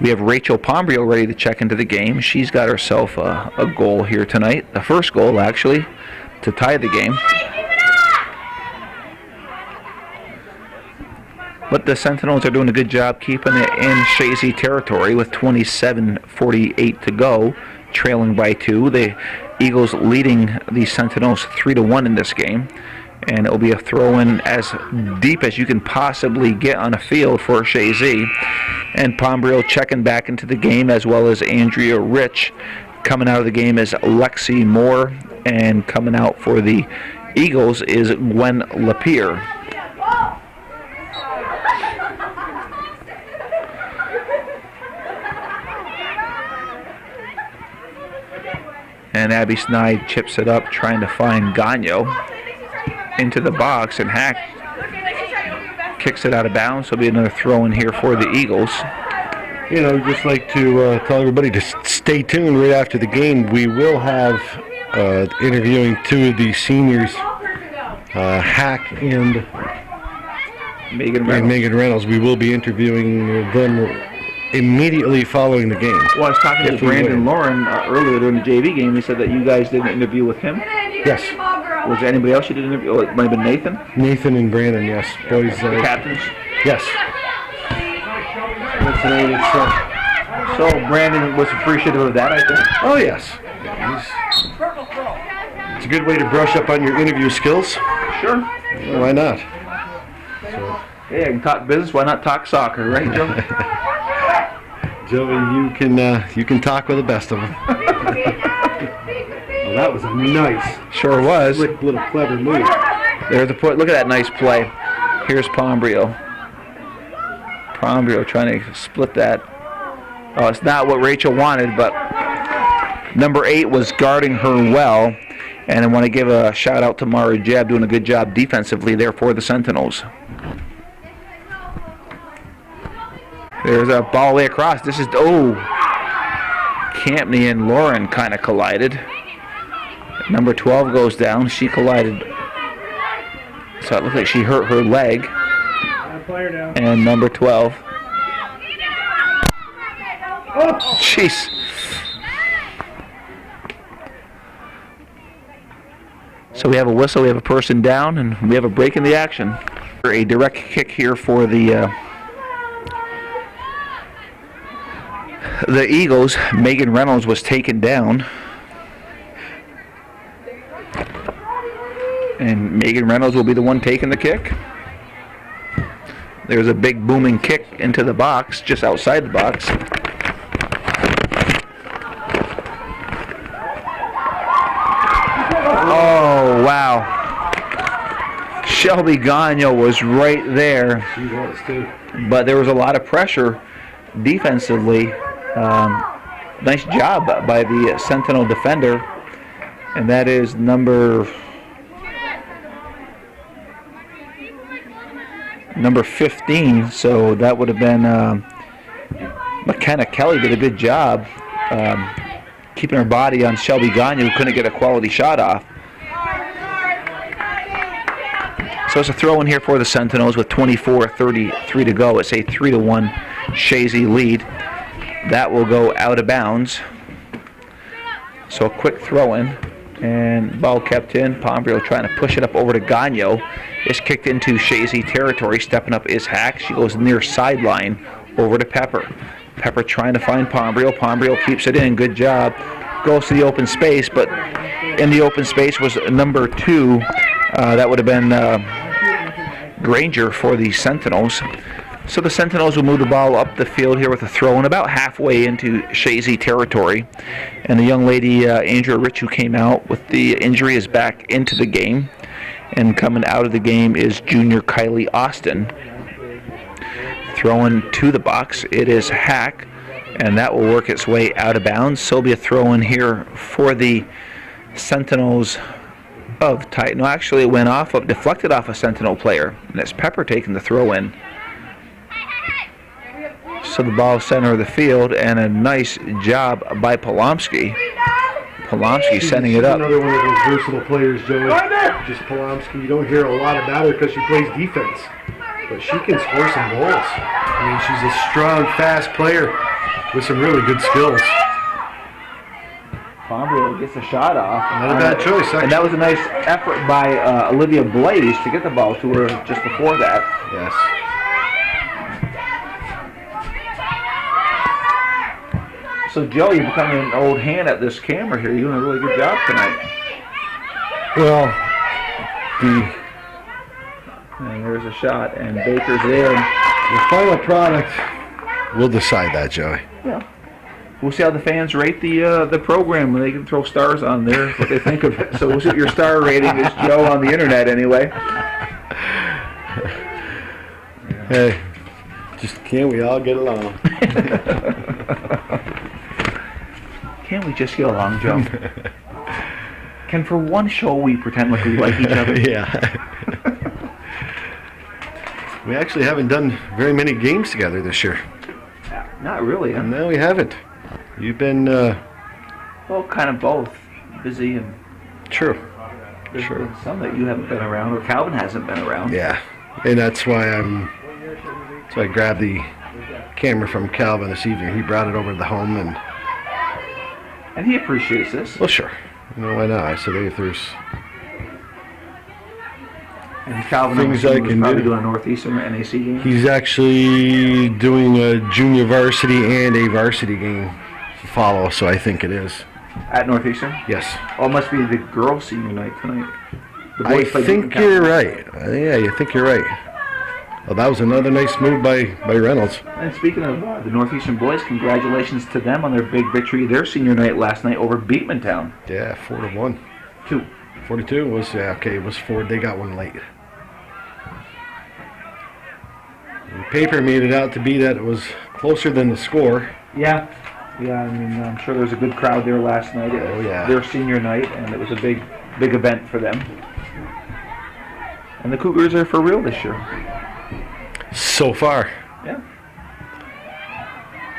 we have Rachel Pombrio ready to check into the game. She's got herself a goal here tonight, the first goal actually, to tie the game. But the Sentinels are doing a good job keeping it in Chazy territory with 27:48 to go, trailing by 2. The Eagles leading the Sentinels 3-1 in this game. And it'll be a throw-in as deep as you can possibly get on a field for Chazy. And Pombrio checking back into the game, as well as Andrea Rich. Coming out of the game is Lexi Moore, and coming out for the Eagles is Gwen Lapierre. And Abby Snide chips it up, trying to find Gagno into the box, and Hack kicks it out of bounds. So it'll be another throw in here for the Eagles. You know, just like to tell everybody to stay tuned right after the game. We will have interviewing 2 of the seniors, Hack and Megan Reynolds. We will be interviewing them immediately following the game. Well, I was talking to Brandon Lauren earlier during the JV game. He said that you guys did an interview with him. Yes. Was there anybody else you did an interview? Oh, it might have been Nathan? Nathan and Brandon, yes. Boys. The captains? Yes. So Brandon was appreciative of that, I think. Oh, yes. It's a good way to brush up on your interview skills. Sure. Well, why not? Yeah, you can talk business. Why not talk soccer, right, Joe? Joey, you can talk with the best of them. Well, that was a nice, Sure was. slick little clever move. There's the point. Look at that nice play. Here's Pombrio. Pombrio trying to split that. Oh, it's not what Rachel wanted, but number 8 was guarding her well. And I want to give a shout out to Mara Jeb, doing a good job defensively there for the Sentinels. There's a ball way across. This is, Campney and Lauren kind of collided. Number 12 goes down. She collided. So it looks like she hurt her leg. player down. And number 12. Jeez. So we have a whistle, we have a person down, and we have a break in the action. A direct kick here for the Eagles. Megan Reynolds was taken down. And Megan Reynolds will be the one taking the kick. There's a big booming kick into the box, just outside the box. Oh, wow. Shelby Gagnon was right there. She was too. But there was a lot of pressure defensively. Nice job by the Sentinel defender. And that is number 15. So that would have been McKenna Kelly did a good job keeping her body on Shelby Gagnon, who couldn't get a quality shot off. So it's a throw in here for the Sentinels with 24:33 to go. It's a 3-1 Chazy lead. That will go out of bounds. So a quick throw in, and ball kept in. Pombrio trying to push it up over to Gagnon. It's kicked into Chazy territory. Stepping up is Hack. She goes near sideline over to Pepper. Pepper trying to find Pombrio. Pombrio keeps it in. Good job. Goes to the open space, but in the open space was number 2. That would have been Granger for the Sentinels. So the Sentinels will move the ball up the field here with a throw in about halfway into Chazy territory. And the young lady, Andrea Rich, who came out with the injury, is back into the game. And coming out of the game is junior Kylie Austin. Throwing to the box, it is Hack, and that will work its way out of bounds. So it'll be a throw in here for the Sentinels of Titan. No, actually it went off of, deflected off a Sentinel player, and it's Pepper taking the throw in. So the ball center of the field, and a nice job by Polomsky. Polomsky sending it up. Another one of those versatile players, Joey. Just Polomsky. You don't hear a lot about her because she plays defense, but she can score some goals. I mean, she's a strong, fast player with some really good skills. Pombrio gets a shot off. Not a bad choice, actually. And that was a nice effort by Olivia Blaze to get the ball to her just before that. Yes. So, Joe, you're becoming an old hand at this camera here. You're doing a really good job tonight. Well, And there's a shot, and Baker's there. the final product will decide that, Joey. Yeah. We'll see how the fans rate the program when they can throw stars on there, what they think of it. So we'll see what your star rating is, Joe, on the internet anyway. Hey, just can't we all get along? Can't we just get along, Joe? Can for one show we pretend like we like each other? Yeah. We actually haven't done very many games together this year. Not really. Huh? No, we haven't. You've been, Well, kind of both. Busy and true. there's Sure. been some that you haven't been around, or Calvin hasn't been around. Yeah. And that's why I grabbed the camera from Calvin this evening. He brought it over to the home, and And he appreciates this. well, sure. You know, why not? I said, hey, if there's And Calvin things was I can probably do. doing a Northeastern NAC game. He's actually doing a junior varsity and a varsity game to follow, so I think it is. At Northeastern? Yes. Oh, it must be the girls' senior night tonight. The I boys play think Beacon you're County. right. Yeah, you think you're right. Well, that was another nice move by Reynolds. And speaking of the Northeastern boys, congratulations to them on their big victory, their senior night last night over Beekmantown. Yeah, 4-1. 2. 42 was, yeah, okay, it was 4. They got one late. The paper made it out to be that it was closer than the score. Yeah. Yeah, I mean, I'm sure there was a good crowd there last night. Oh, yeah. Their senior night, and it was a big event for them. And the Cougars are for real this year. So far. Yeah.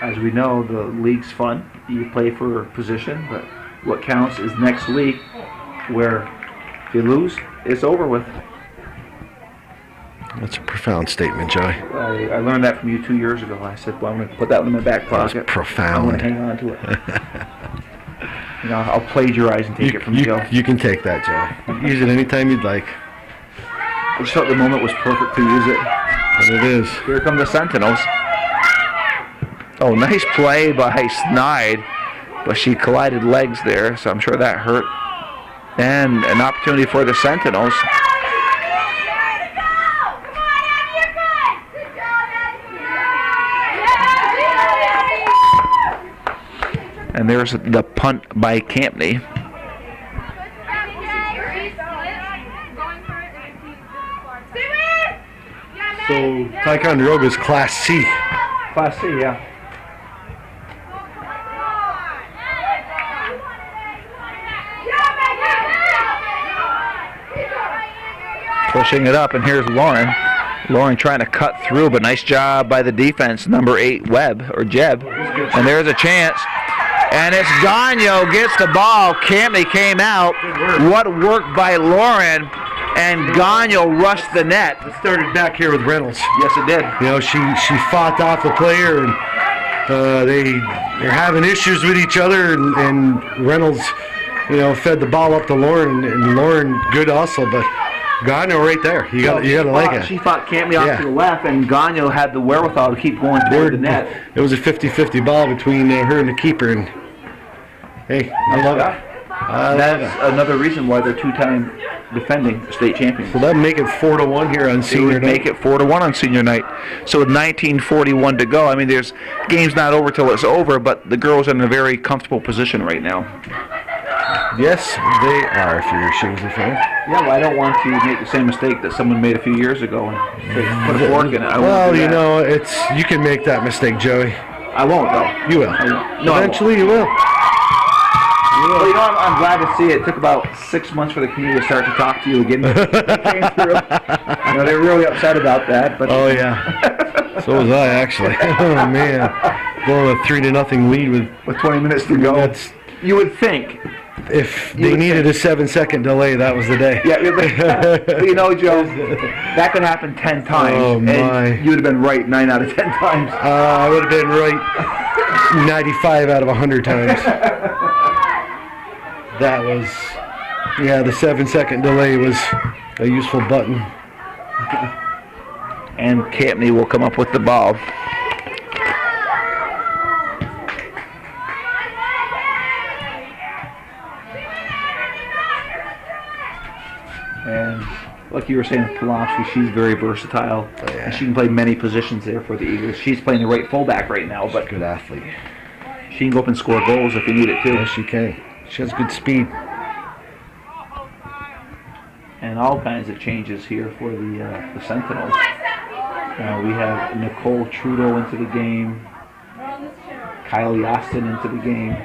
As we know, the league's fun. You play for a position, but what counts is next week, where if you lose, it's over with. That's a profound statement, Joey. I learned that from you 2 years ago. I said, well, I'm going to put that one in my back That was pocket. profound. I want to hang on to it. I'll plagiarize and take it from Joe. You can take that, Joey. You can use it anytime you'd like. I just thought the moment was perfect to use it. And it is. Here come the Sentinels. Oh, nice play by Snide, but she collided legs there, so I'm sure that hurt. And an opportunity for the Sentinels. And there's the punt by Campney. So Ticonderoga is Class C. Class C, yeah. Pushing it up, and here's Lauren. Lauren trying to cut through, but nice job by the defense, number 8, Jeb. And there's a chance. And it's Gagno gets the ball. Campney came out. What work by Lauren, and Gagno rushed the net. It started back here with Reynolds. Yes, it did. You know, she fought off the player, and they're having issues with each other, and Reynolds, fed the ball up to Lauren, and Lauren, good hustle, but Gagno right there. You got to like it. She fought Campney off to the left, and Gagno had the wherewithal to keep going toward the net. It was a 50-50 ball between her and the keeper, and hey, I love it. That's another reason why they're two-time defending state champions. So that'd make it 4-1 here on senior night. Make it 4-1 on senior night. So with 19:41 to go, I mean, there's game's not over till it's over, but the girls are in a very comfortable position right now. Yes, they are. If you're a Chazy fan. Yeah, well, I don't want to make the same mistake that someone made a few years ago and put a fork in it. Well, you can make that mistake, Joey. I won't, though. You will. Eventually, you will. Well, I'm glad to see it. It took about 6 months for the community to start to talk to you again. They came through. They're really upset about that. But oh, yeah. So was I, actually. Oh, man. Blowing a 3-0 lead with 20 minutes to go. You would think. If they needed a 7-second delay, that was the day. Yeah, but Joe, that could happen 10 times. Oh, my. And you would have been right 9 out of 10 times. I would have been right 95 out of 100 times. That was, the 7-second delay was a useful button. And Campney will come up with the ball. And like you were saying, Polofsky, she's very versatile. Oh, yeah. And she can play many positions there for the Eagles. She's playing the right fullback right now, but Good athlete. she can go up and score goals if you need it too. Yes, she can. She has good speed. And all kinds of changes here for the Sentinels. We have Nicole Trudeau into the game, Kylie Austin into the game.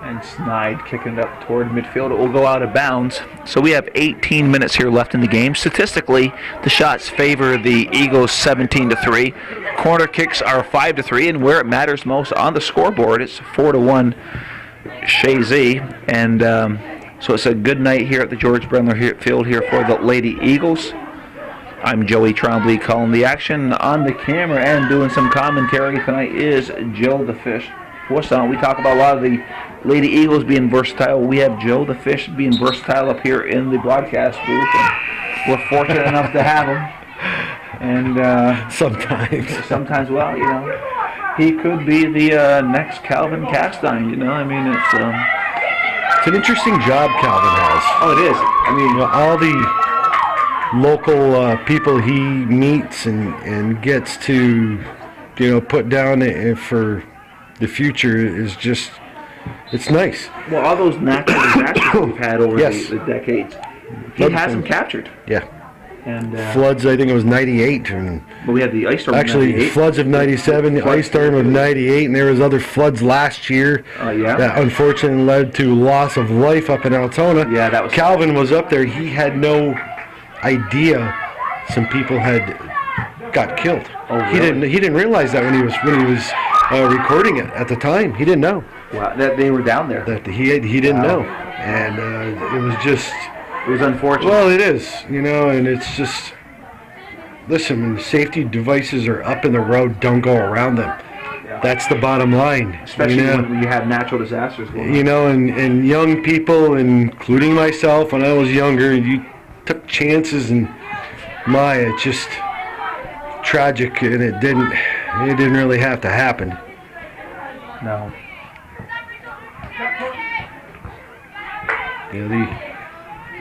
And Snide kicking it up toward midfield. It will go out of bounds. So we have 18 minutes here left in the game. Statistically, the shots favor the Eagles 17-3. Corner kicks are 5-3, and where it matters most on the scoreboard, it's 4-1 Chazy. And so it's a good night here at the George Brendler Field here for the Lady Eagles. I'm Joey Trombley calling the action. On the camera and doing some commentary tonight is Joe the Fish. We talk about a lot of the Lady Eagles being versatile. We have Joe the Fish being versatile up here in the broadcast booth. And we're fortunate enough to have him. And sometimes, well, he could be the next Calvin Castine. It's an interesting job Calvin has. Oh, it is. All the local people he meets and gets to, put down for the future is just, it's nice. Well, all those natural disasters we've had over the decades, he has them captured. Yeah. And floods, I think it was 98. But we had the ice storm. Actually, of 98. floods of 97, the ice storm of 98, and there was other floods last year that unfortunately led to loss of life up in Altona. Yeah, that was. Calvin was up there. He had no idea some people had got killed. Oh, really? He didn't realize that when he was recording it at the time. He didn't know Wow, that they were down there. that he didn't Wow. know, and it was just. It was unfortunate. Well, it is, and it's just. Listen, when safety devices are up in the road, don't go around them. That's the bottom line. Especially when you have natural disasters going on. And young people, including myself, when I was younger, you took chances, and it's just tragic, and it didn't really have to happen. No.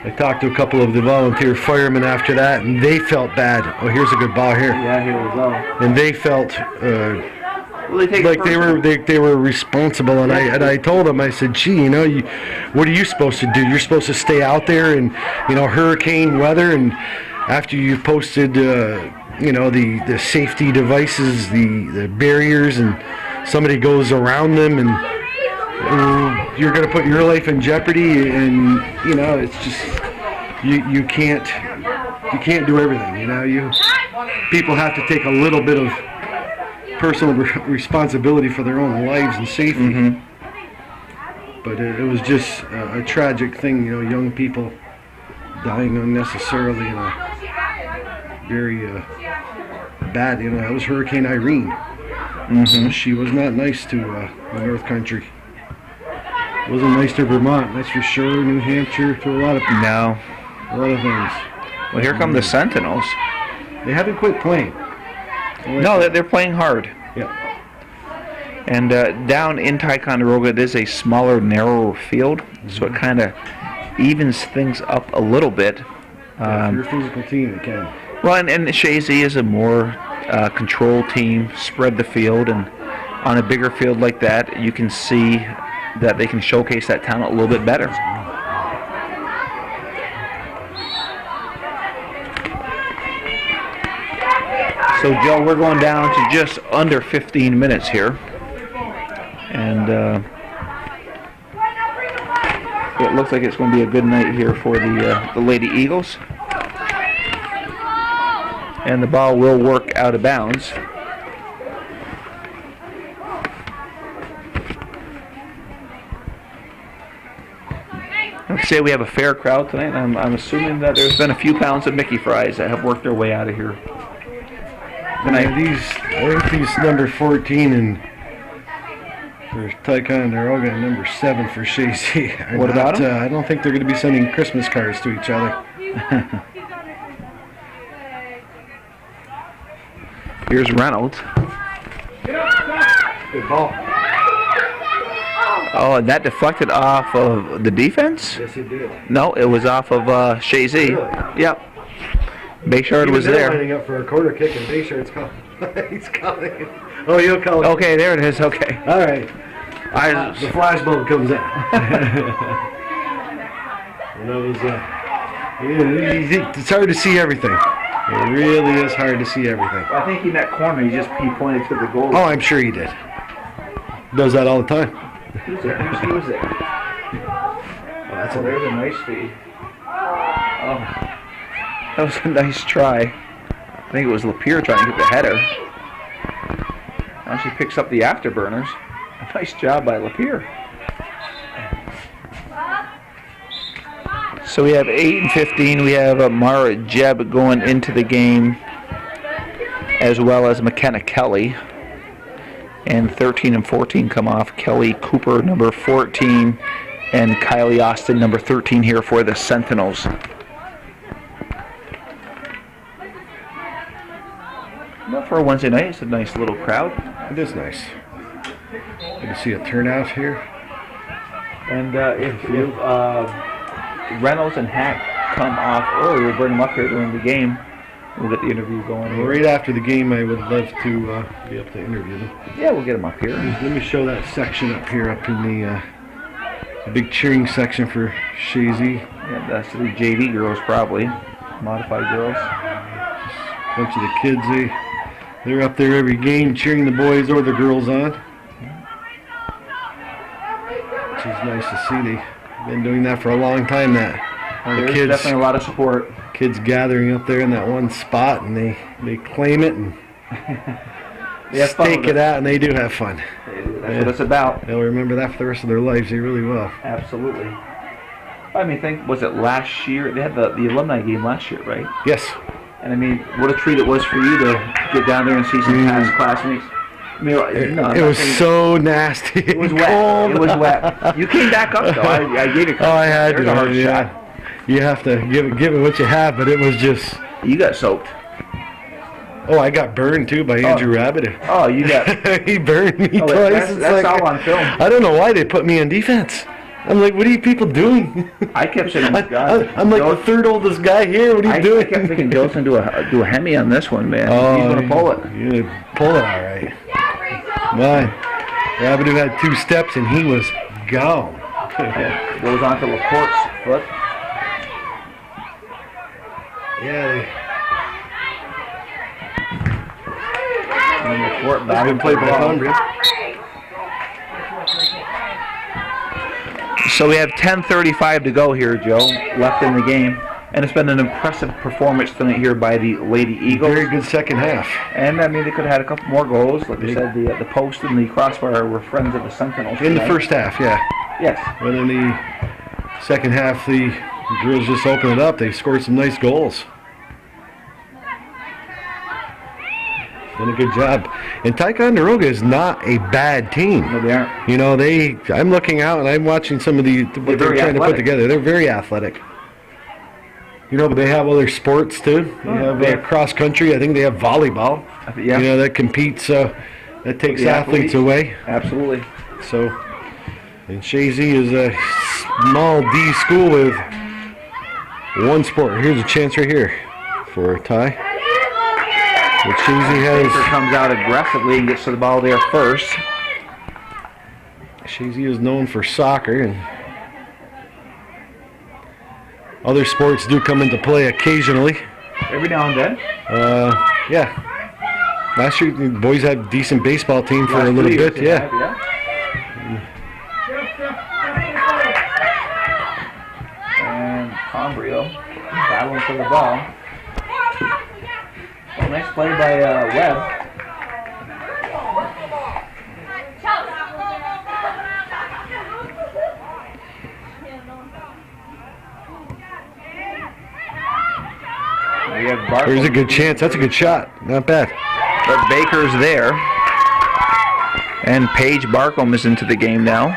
I talked to a couple of the volunteer firemen after that, and they felt bad. Oh, here's a good ball here. Yeah, here we go. And they felt Well, they take like they were responsible, and I told them, I said, gee, what are you supposed to do? You're supposed to stay out there in hurricane weather, and after you posted the safety devices, the barriers, and somebody goes around them, and you're going to put your life in jeopardy, and it's just you can't do everything. People have to take a little bit of personal responsibility for their own lives and safety. Mm-hmm. But it was just a tragic thing, young people dying unnecessarily in a very bad. That was Hurricane Irene. Mm-hmm. She was not nice to the North Country. Wasn't nice to Vermont, that's for sure. New Hampshire, to a lot of No. things. Well, here come the Sentinels. They haven't quit playing. No, they're playing hard. Yeah. And down in Ticonderoga, it is a smaller, narrower field, so it kind of evens things up a little bit. If you're a physical team, it can. Well, and Chazy is a more controlled team, spread the field, and on a bigger field like that, you can see that they can showcase that talent a little bit better. So, Joe, we're going down to just under 15 minutes here. And it looks like it's going to be a good night here for the Lady Eagles. And the ball will work out of bounds. Let's say we have a fair crowd tonight. I'm assuming that there's been a few pounds of Mickey fries that have worked their way out of here. I think these number 14 for Ticonderoga and number 7 for Chazy. What about them? I don't think they're going to be sending Christmas cards to each other. Here's Reynolds. Good ball. Oh, and that deflected off of the defense? Yes, it did. No, it was off of Chazy. Really? Yep. Bayshard was They're there. lining up for a corner kick, and Bayshard's calling. He's calling. Oh, you'll call it. Okay, there it is. Okay. All right. The flashbulb comes out. And it was, it's hard to see everything. It really is hard to see everything. I think in that corner, he pointed to the goal. Oh, I'm sure he did. Does that all the time. Who's there? Who was there? That's There's a nice feed. Oh, that was a nice try. I think it was Lapierre trying to get the header. Now she picks up the afterburners. A nice job by Lapierre. So we have 8 and 15. We have Mara Jebb going into the game, as well as McKenna Kelly. And 13 and 14 come off. Kelly Cooper, number 14, and Kylie Austin, number 13 here for the Sentinels. Well, for a Wednesday night, it's a nice little crowd. It is nice. Good to see a turnout here. And if Reynolds and Hack come off early, we'll bring them up here during the game. We'll get the interview going here. Right after the game, I would love to be able to interview them. Yeah, we'll get them up here. Let me show that section up here, up in the big cheering section for Chazy. Yeah, that's the JV girls probably, modified girls. A bunch of the kids, they're up there every game cheering the boys or the girls on. Which is nice to see. They've been doing that for a long time now. There's definitely a lot of support. Kids gathering up there in that one spot, and they claim it, and They have fun stake with it out, and they do have fun. That's what it's about. They'll remember that for the rest of their lives. They really will. Absolutely. I mean, was it last year? They had the alumni game last year, right? Yes. And I mean, what a treat it was for you to get down there and see some past classmates. I mean, It was so nasty. It was wet. It was wet. You came back up though. I gave you. Oh, I had There's to. a hard Yeah. shot. You have to give it what you have, but it was just. You got soaked. Oh, I got burned too by Andrew Rabbit. Oh, you got. He burned me Oh, twice. that's It's all on film. I don't know why they put me on defense. I'm like, what are you people doing? I kept saying, I'm like the third oldest guy here. What are you doing? I kept thinking Joe's gonna do a Hemi on this one, man. Oh, he's gonna pull it. You're gonna pull it all right. Mine. Rabbit had 2 steps and he was gone. Goes on to Laporte's foot. Yeah. And Laporte back Good and play by ball. Cumbria. So we have 10:35 to go here, Joe, left in the game. And it's been an impressive performance tonight here by the Lady Eagles. Very good second half. And I mean, they could have had a couple more goals. Like you said, the post and the crossbar were friends of the Sentinels. In the tonight. first half, yeah. Yes. But in the second half, the girls just opened it up. They scored some nice goals. Done a good job. And Ticonderoga is not a bad team. No, they aren't. You know, I'm looking out and I'm watching some of what they're very trying to put athletic. together. They're very athletic. You know, but they have other sports too. They have cross country. I think they have volleyball. Yeah. You know, that competes. That takes The athletes away. Absolutely. So, and Chazy is a small D school with one sport. Here's a chance right here for a tie. But Chazy Baker has. comes out aggressively and gets to the ball there first. Chazy is known for soccer, and other sports do come into play occasionally. Every now and then. Yeah. Last year, the boys had a decent baseball team for Last a little 2 years bit. they Yeah. have, And Combrio battling for the ball. Oh, nice play by Webb. We have Barkley. There's a good chance. That's a good shot. Not bad. But Baker's there. And Paige Barcombe is into the game now.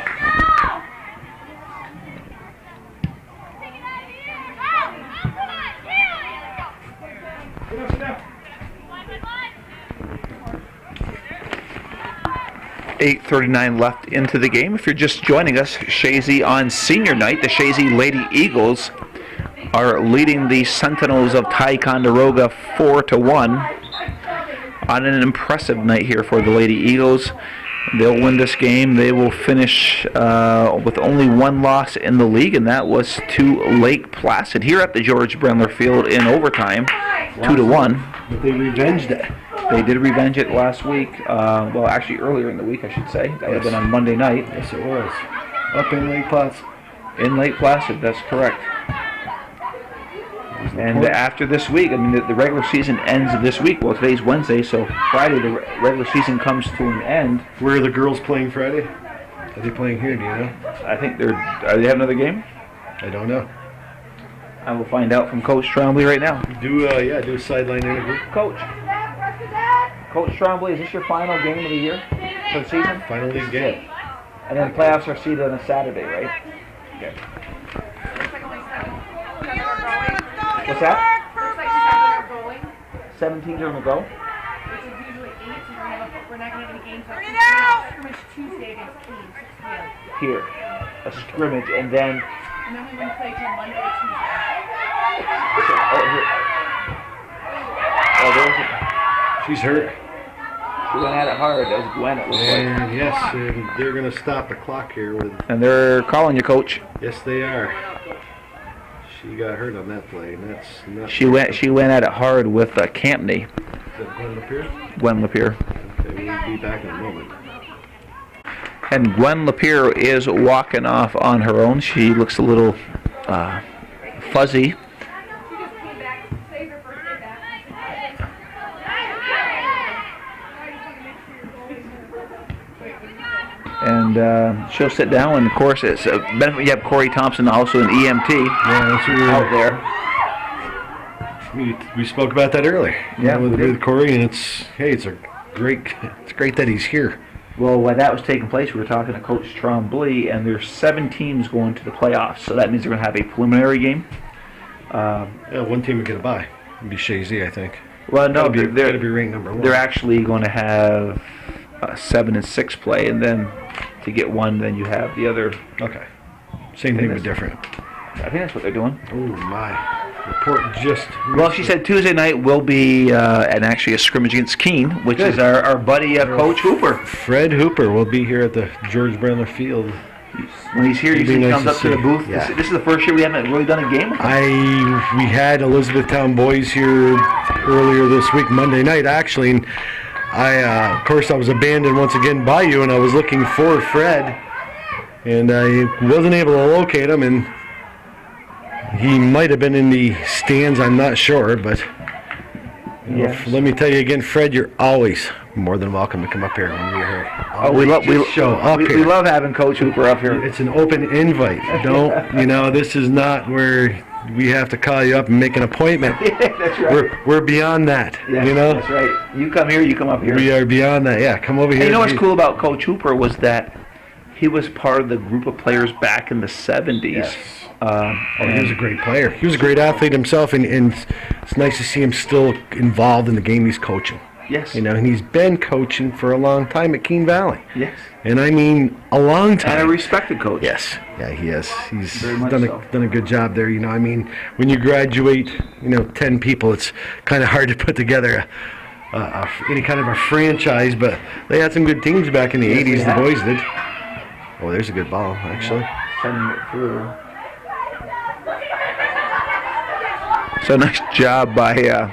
.8:39 left into the game. If you're just joining us, Chazy on senior night, the Chazy Lady Eagles are leading the Sentinels of Ticonderoga 4-1 on an impressive night here for the Lady Eagles. They'll win this game. They will finish with only one loss in the league, and that was to Lake Placid here at the George Brendler Field in overtime, 2-1. But they revenged it. They did revenge it last week. Well, actually earlier in the week, I should say. That would have been on Monday night. Yes, it was. Up in Lake Placid. In Lake Placid, that's correct. And after this week, I mean, the regular season ends this week. Well, today's Wednesday, so Friday the regular season comes to an end. Where are the girls playing Friday? Are they playing here, do you know? I think they have another game? I don't know. I will find out from Coach Trombley right now. Do a sideline interview. Coach Trombley, is this your final game of the year for the season? Final league game. And then playoffs are seeded on a Saturday, right? Okay. What's that? 17 are going to go? Here. A scrimmage, and then... we play till Monday or Tuesday. She's hurt. She went at it hard. That was Gwen, it looks like. And yes, and they're going to stop the clock here with. And they're calling you, Coach. Yes, they are. She got hurt on that play, and that's not. She went at it hard with Campney. Is that Gwen Lapierre? Gwen Lapierre. Okay, we'll be back in a moment. And Gwen Lapierre is walking off on her own. She looks a little fuzzy. and she'll sit down. And of course, it's a benefit. You have Corey Thompson, also an EMT, Yeah, that's what out there. we spoke about that earlier. Yeah, we did. with Corey, and it's great that he's here. Well, while that was taking place, we were talking to Coach Trombley, and there's 7 teams going to the playoffs. So that means they're going to have a preliminary game. Yeah, one team would get a bye. It'd be Chazy, I think. Well, no, Gotta be they're ranked number 1. they're actually going to have 7 and 6 play, and then to get one, then you have the other. Okay. Same thing but different. I think that's what they're doing. Oh my! Report just. Well, she said Tuesday night will be actually a scrimmage against Keene, which is our buddy Coach Hooper. Fred Hooper will be here at the George Brendler Field. When he's here, It'd be he nice comes to up to the see. booth. Yeah. This is the first year we haven't really done a game with him. We had Elizabethtown boys here earlier this week, Monday night actually, and of course, I was abandoned once again by you, and I was looking for Fred, and I wasn't able to locate him, and he might have been in the stands. I'm not sure, but Yes. let me tell you again, Fred, you're always more than welcome to come up here when you're here. Oh, we love here. we love having Coach Hooper up here. It's an open invite. Don't this is not where we have to call you up and make an appointment. That's right. We're beyond that. Yes, that's right. You come here, you come up here. We are beyond that. Yeah, come over here. And you know what's cool about Coach Hooper was that he was part of the group of players back in the 70s. Yes. He was a great player. He was a great athlete himself, and it's nice to see him still involved in the game he's coaching. Yes. And he's been coaching for a long time at Keene Valley. Yes. And I mean a long time. And a respected coach. Yes. Yeah, he is. He's Very much done so. done a good job there. I mean, when you graduate, 10 people, it's kind of hard to put together any kind of a franchise, but they had some good teams back in the 80s, the boys did. Oh, there's a good ball, actually. Sending it through. So nice job by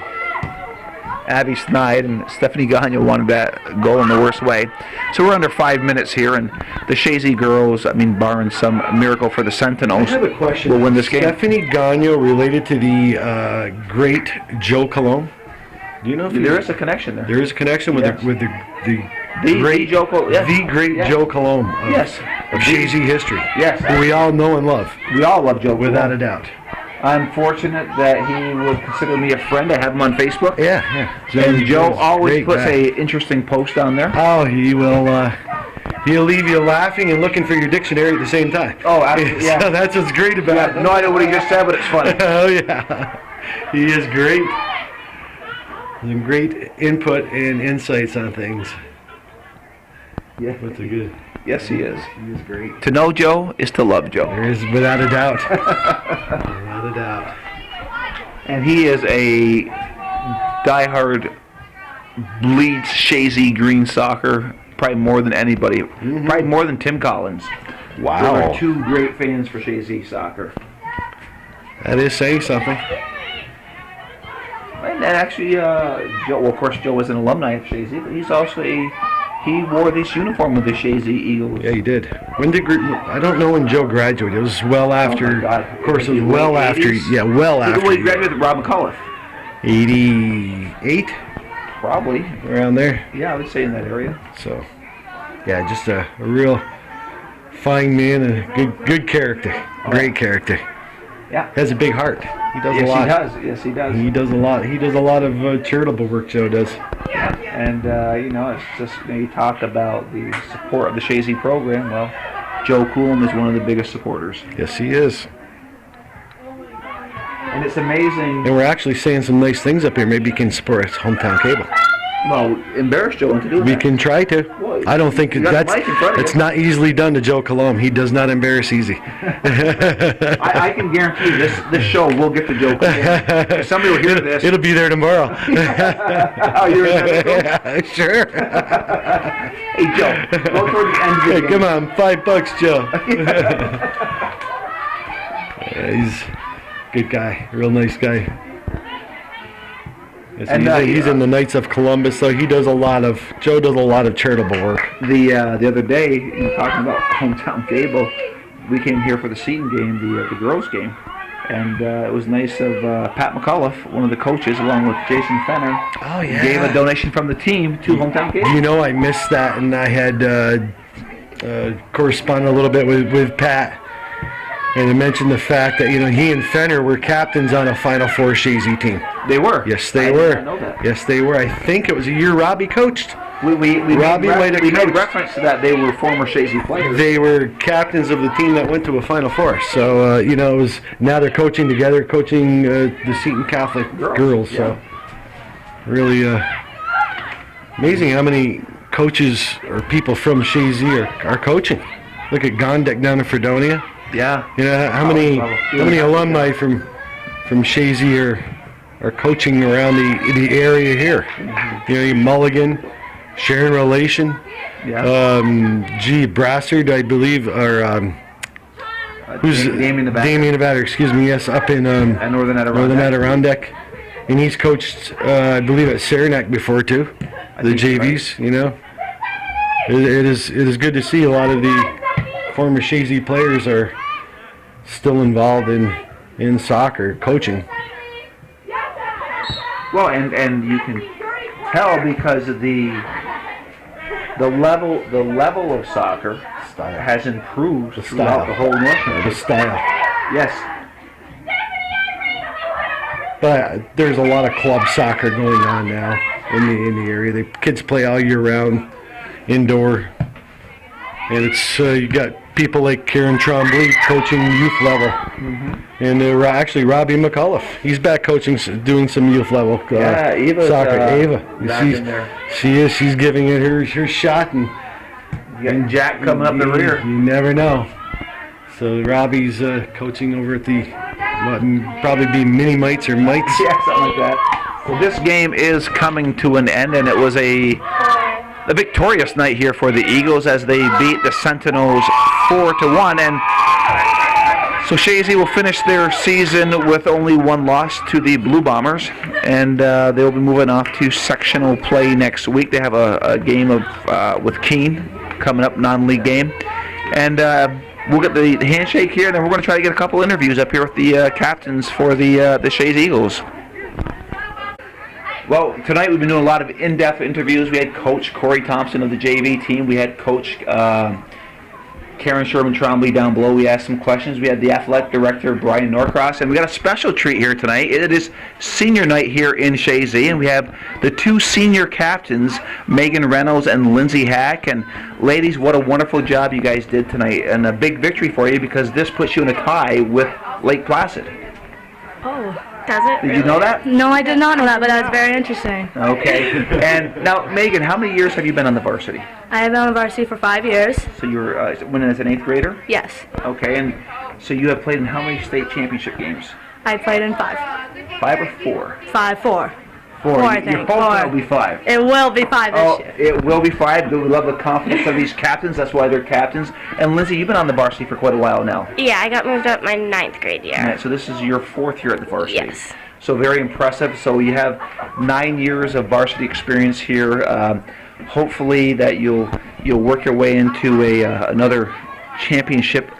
Abby Snide, and Stephanie Gagnon wanted that goal in the worst way. So we're under 5 minutes here, and the Chazy girls, barring some miracle for the Sentinels, I have a question. will win this game. Stephanie Gagnon related to the great Joe Colomb? Do you know if There is a connection there. there is a connection with Yes. the The great Joe Col- yes. the great Yes. Joe Colomb of, Yes. of Chazy history. Yes. Who we all know and love, We all love Joe. without a Colomb. doubt. I'm fortunate that he would consider me a friend. I have him on Facebook. Yeah. And Joe Joe's always great puts guy. a interesting post on there. Oh, he will. He'll leave you laughing and looking for your dictionary at the same time. Oh, absolutely. Yeah. So that's what's great about I it. have no idea what he just said, but it's funny. Oh yeah, he is great. Some great input and insights on things. Yeah. What's a good? Yes, he is. He is great. To know Joe is to love Joe. There is without a doubt. Without a doubt. And he is a diehard, bleeds Chazy green soccer, probably more than anybody. Probably more than Tim Collins. There are 2 great fans for Chazy soccer. That is saying something. And actually, Joe, well, of course, Joe was an alumni of Chazy, but he's also he wore this uniform with the Chazy Eagles. Yeah, he did. When did I don't know when Joe graduated. It was well after. Oh my God. Of course, it was The well late after. 80s? Yeah, well after. Well, he graduated with Rob McCullough. 88, Probably. around there. Yeah, I would say in that area. So, yeah, just a real fine man and a good character. Great character. Yeah. Has a big heart. He does a Yes, lot. he does. Yes, he does. He does a lot. He does a lot of charitable work. Joe does. And, it's just, you talk about the support of the Chazy program. Well, Joe Coulomb is one of the biggest supporters. Yes, he is. And it's amazing. And we're actually saying some nice things up here. Maybe you can support his hometown cable. Well, embarrass Joe into doing We that. can try to. Well, I don't think you got the mic in front of that's you. not easily done to Joe Colomb. He does not embarrass easy. I can guarantee you this show will get to Joe Coulomb. Somebody will hear this. It'll be there tomorrow. Oh, you're in that? Yeah, sure. Hey, Joe, go toward the end of Hey, the game. come on, $5, Joe. Yeah, he's a good guy, real nice guy. Yes, And, he's in the Knights of Columbus, so Joe does a lot of charitable work. The other day, talking about hometown cable, we came here for the Seton game, the girls game, and it was nice of Pat McCullough, one of the coaches, along with Jason Fenner, Oh, yeah. gave a donation from the team to hometown cable. You know, I missed that, and I had corresponded a little bit with Pat, and he mentioned the fact that he and Fenner were captains on a Final Four Chazy team. They were. Yes, they I were. did not know that. Yes, they were. I think it was a year Robbie coached. We Robbie might have made coached. reference to that. They were former Chazy players. They were captains of the team that went to a Final Four. So it was now they're coaching together, coaching the Seton Catholic girls. So really amazing how many coaches or people from Chazy are coaching. Look at Gondek down in Fredonia. Yeah. How many alumni from Chazy are coaching around the area here. Mm-hmm. Mulligan, Sharon Relation, Brassard, I believe, or who's Damien Nevada. Damien Nevada, excuse me, yes, up in At Northern Adirondack. Northern Adirondack. And he's coached, I believe, at Saranac before too, the JVs, It is good to see a lot of the former Chazy players are still involved in soccer, coaching. Well, and you can tell because of the level of soccer has improved throughout the whole North. The style. Yes. But there's a lot of club soccer going on now in the area. The kids play all year round, indoor, and it's you got people like Karen Trombley coaching youth level, and actually Robbie McAuliffe, he's back coaching, doing some youth level Eva's, soccer. Eva, back in there. she's giving it her shot, and You got Jack coming up the rear. You never know. So Robbie's coaching over at the probably be mini mites or mites. Yeah, something like that. Well, this game is coming to an end, and it was a victorious night here for the Eagles as they beat the Sentinels 4-1, and so Chazy will finish their season with only one loss to the Blue Bombers, and they'll be moving off to sectional play next week. They have a game with Keene coming up, non-league game, and we'll get the handshake here, and then we're going to try to get a couple interviews up here with the captains for the Chazy Eagles. Well, tonight we've been doing a lot of in-depth interviews. We had Coach Corey Thompson of the JV team. We had Coach Karen Sherman Trombley down below. We asked some questions. We had the athletic director, Brian Norcross, and we got a special treat here tonight. It is senior night here in Chazy, and we have the two senior captains, Megan Reynolds and Lindsay Hack. And ladies, what a wonderful job you guys did tonight, and a big victory for you because this puts you in a tie with Lake Placid. Oh, does it? Did you know that? No, I did not know that, but that's very interesting. Okay. And now, Megan, how many years have you been on the varsity? I have been on varsity for 5 years. So you were winning as an 8th grader? Yes. Okay, and so you have played in how many state championship games? I played in 5. 5 or 4? 5, 4. 4, I Your think. whole 4. will be 5. It will be 5 this year. It will be 5. We love the confidence of these captains. That's why they're captains. And Lindsay, you've been on the varsity for quite a while now. Yeah, I got moved up my 9th grade year. Right, so this is your 4th year at the varsity. Yes. So very impressive. So you have 9 years of varsity experience here. Hopefully that you'll work your way into another championship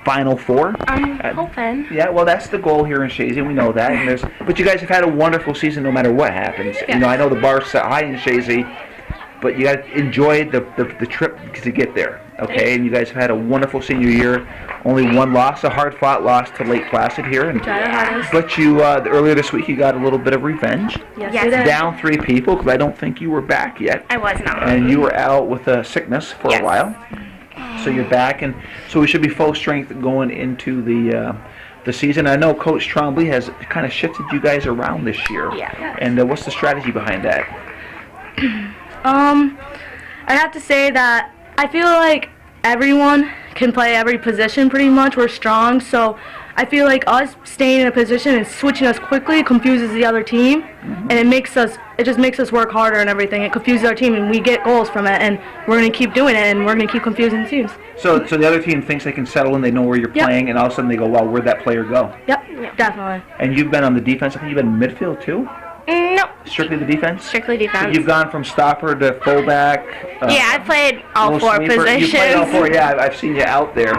Final Four. I'm hoping. Yeah, well, that's the goal here in Chazy. We know that. And but you guys have had a wonderful season no matter what happens. Yes. You know, I know the bar's set high in Chazy, but you got to enjoy the trip to get there. Okay, and you guys have had a wonderful senior year. Only one loss, a hard-fought loss to Lake Placid here. And, but you earlier this week you got a little bit of revenge. Yes, Yes. we did. Down 3 people because I don't think you were back yet. I was not. And you were out with a sickness for Yes. a while. So you're back, and so we should be full strength going into the season. I know Coach Trombley has kind of shifted you guys around this year. Yeah. And what's the strategy behind that? I have to say that I feel like everyone can play every position pretty much. We're strong, so I feel like us staying in a position and switching us quickly confuses the other team, and it just makes us work harder and everything. It confuses our team, and we get goals from it, and we're going to keep doing it, and we're going to keep confusing teams. So the other team thinks they can settle in, they know where you're Yep. playing, and all of a sudden they go, wow, where'd that player go? Yep, definitely. And you've been on the defense. I think you've been in midfield too? No. Strictly the defense? Strictly So defense. you've gone from stopper to fullback. Yeah, I played all little 4 sweeper. positions. You played all 4, yeah. I've seen you out there.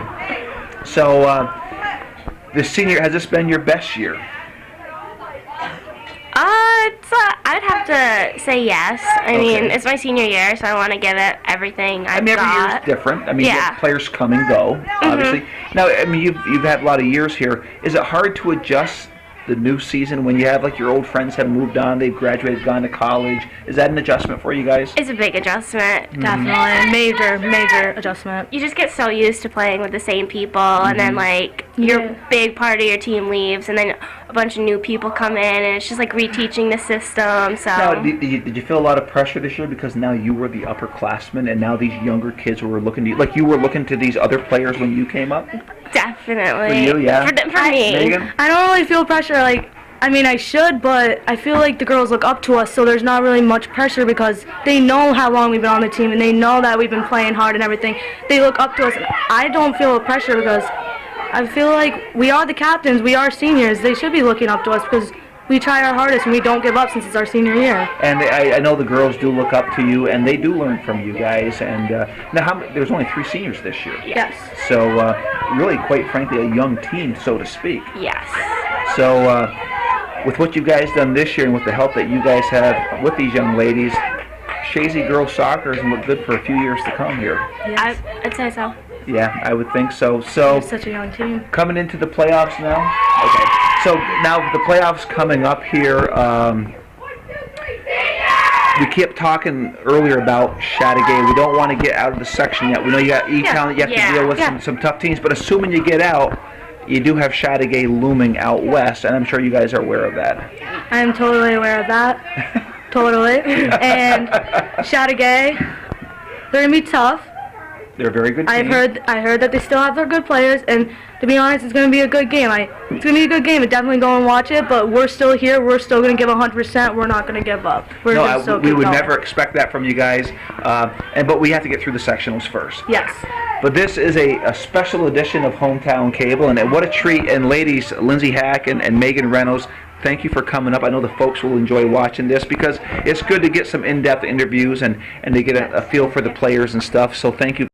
So the senior, has this been your best year? I I'd have to say yes. I mean, it's my senior year, so I want to give it everything I've Every year's got. different. I mean, you Yeah. have players come and go, obviously. Now, I mean, you've had a lot of years here. Is it hard to adjust the new season when you have, like, your old friends have moved on, they've graduated, gone to college? Is that an adjustment for you guys? It's a big adjustment. Definitely. Major adjustment. You just get so used to playing with the same people, and then, like, your big part of your team leaves, and then a bunch of new people come in, and it's just, like, reteaching the system, so... Now, did you feel a lot of pressure this year because now you were the upperclassmen and now these younger kids were looking to you, like you were looking to these other players when you came up? Definitely. For you, yeah? For me. Megan? I don't really feel pressure, like, I mean, I should, but I feel like the girls look up to us, so there's not really much pressure because they know how long we've been on the team, and they know that we've been playing hard and everything. They look up to us, and I don't feel pressure because I feel like we are the captains, we are seniors. They should be looking up to us because we try our hardest and we don't give up since it's our senior year. And I know the girls do look up to you, and they do learn from you guys. And now, there's only 3 seniors this year. Yes. So, really, quite frankly, a young team, so to speak. Yes. So, with what you guys done this year and with the help that you guys have with these young ladies, Chazy girls soccer is going to look good for a few years to come here. Yes. I'd say so. Yeah, I would think so. So, We're such a young team. coming into the playoffs now. Okay. So now the playoffs coming up here. We kept talking earlier about Chateaugay. We don't want to get out of the section yet. We know you got E-Town that you have to deal with some tough teams, but assuming you get out, you do have Chateaugay looming out west, and I'm sure you guys are aware of that. I'm totally aware of that. Totally. And Chateaugay, they're going to be tough. They're a very good team. I heard that they still have their good players, and to be honest, it's going to be a good game. It's going to be a good game. I definitely go and watch it, but we're still here. We're still going to give 100%. We're not going to give up. We're going to still we keep would going. never expect that from you guys, but we have to get through the sectionals first. Yes. But this is a special edition of Hometown Cable, and what a treat. And ladies, Lindsay Hack and Megan Reynolds, thank you for coming up. I know the folks will enjoy watching this because it's good to get some in-depth interviews and to get a feel for the players and stuff. So thank you.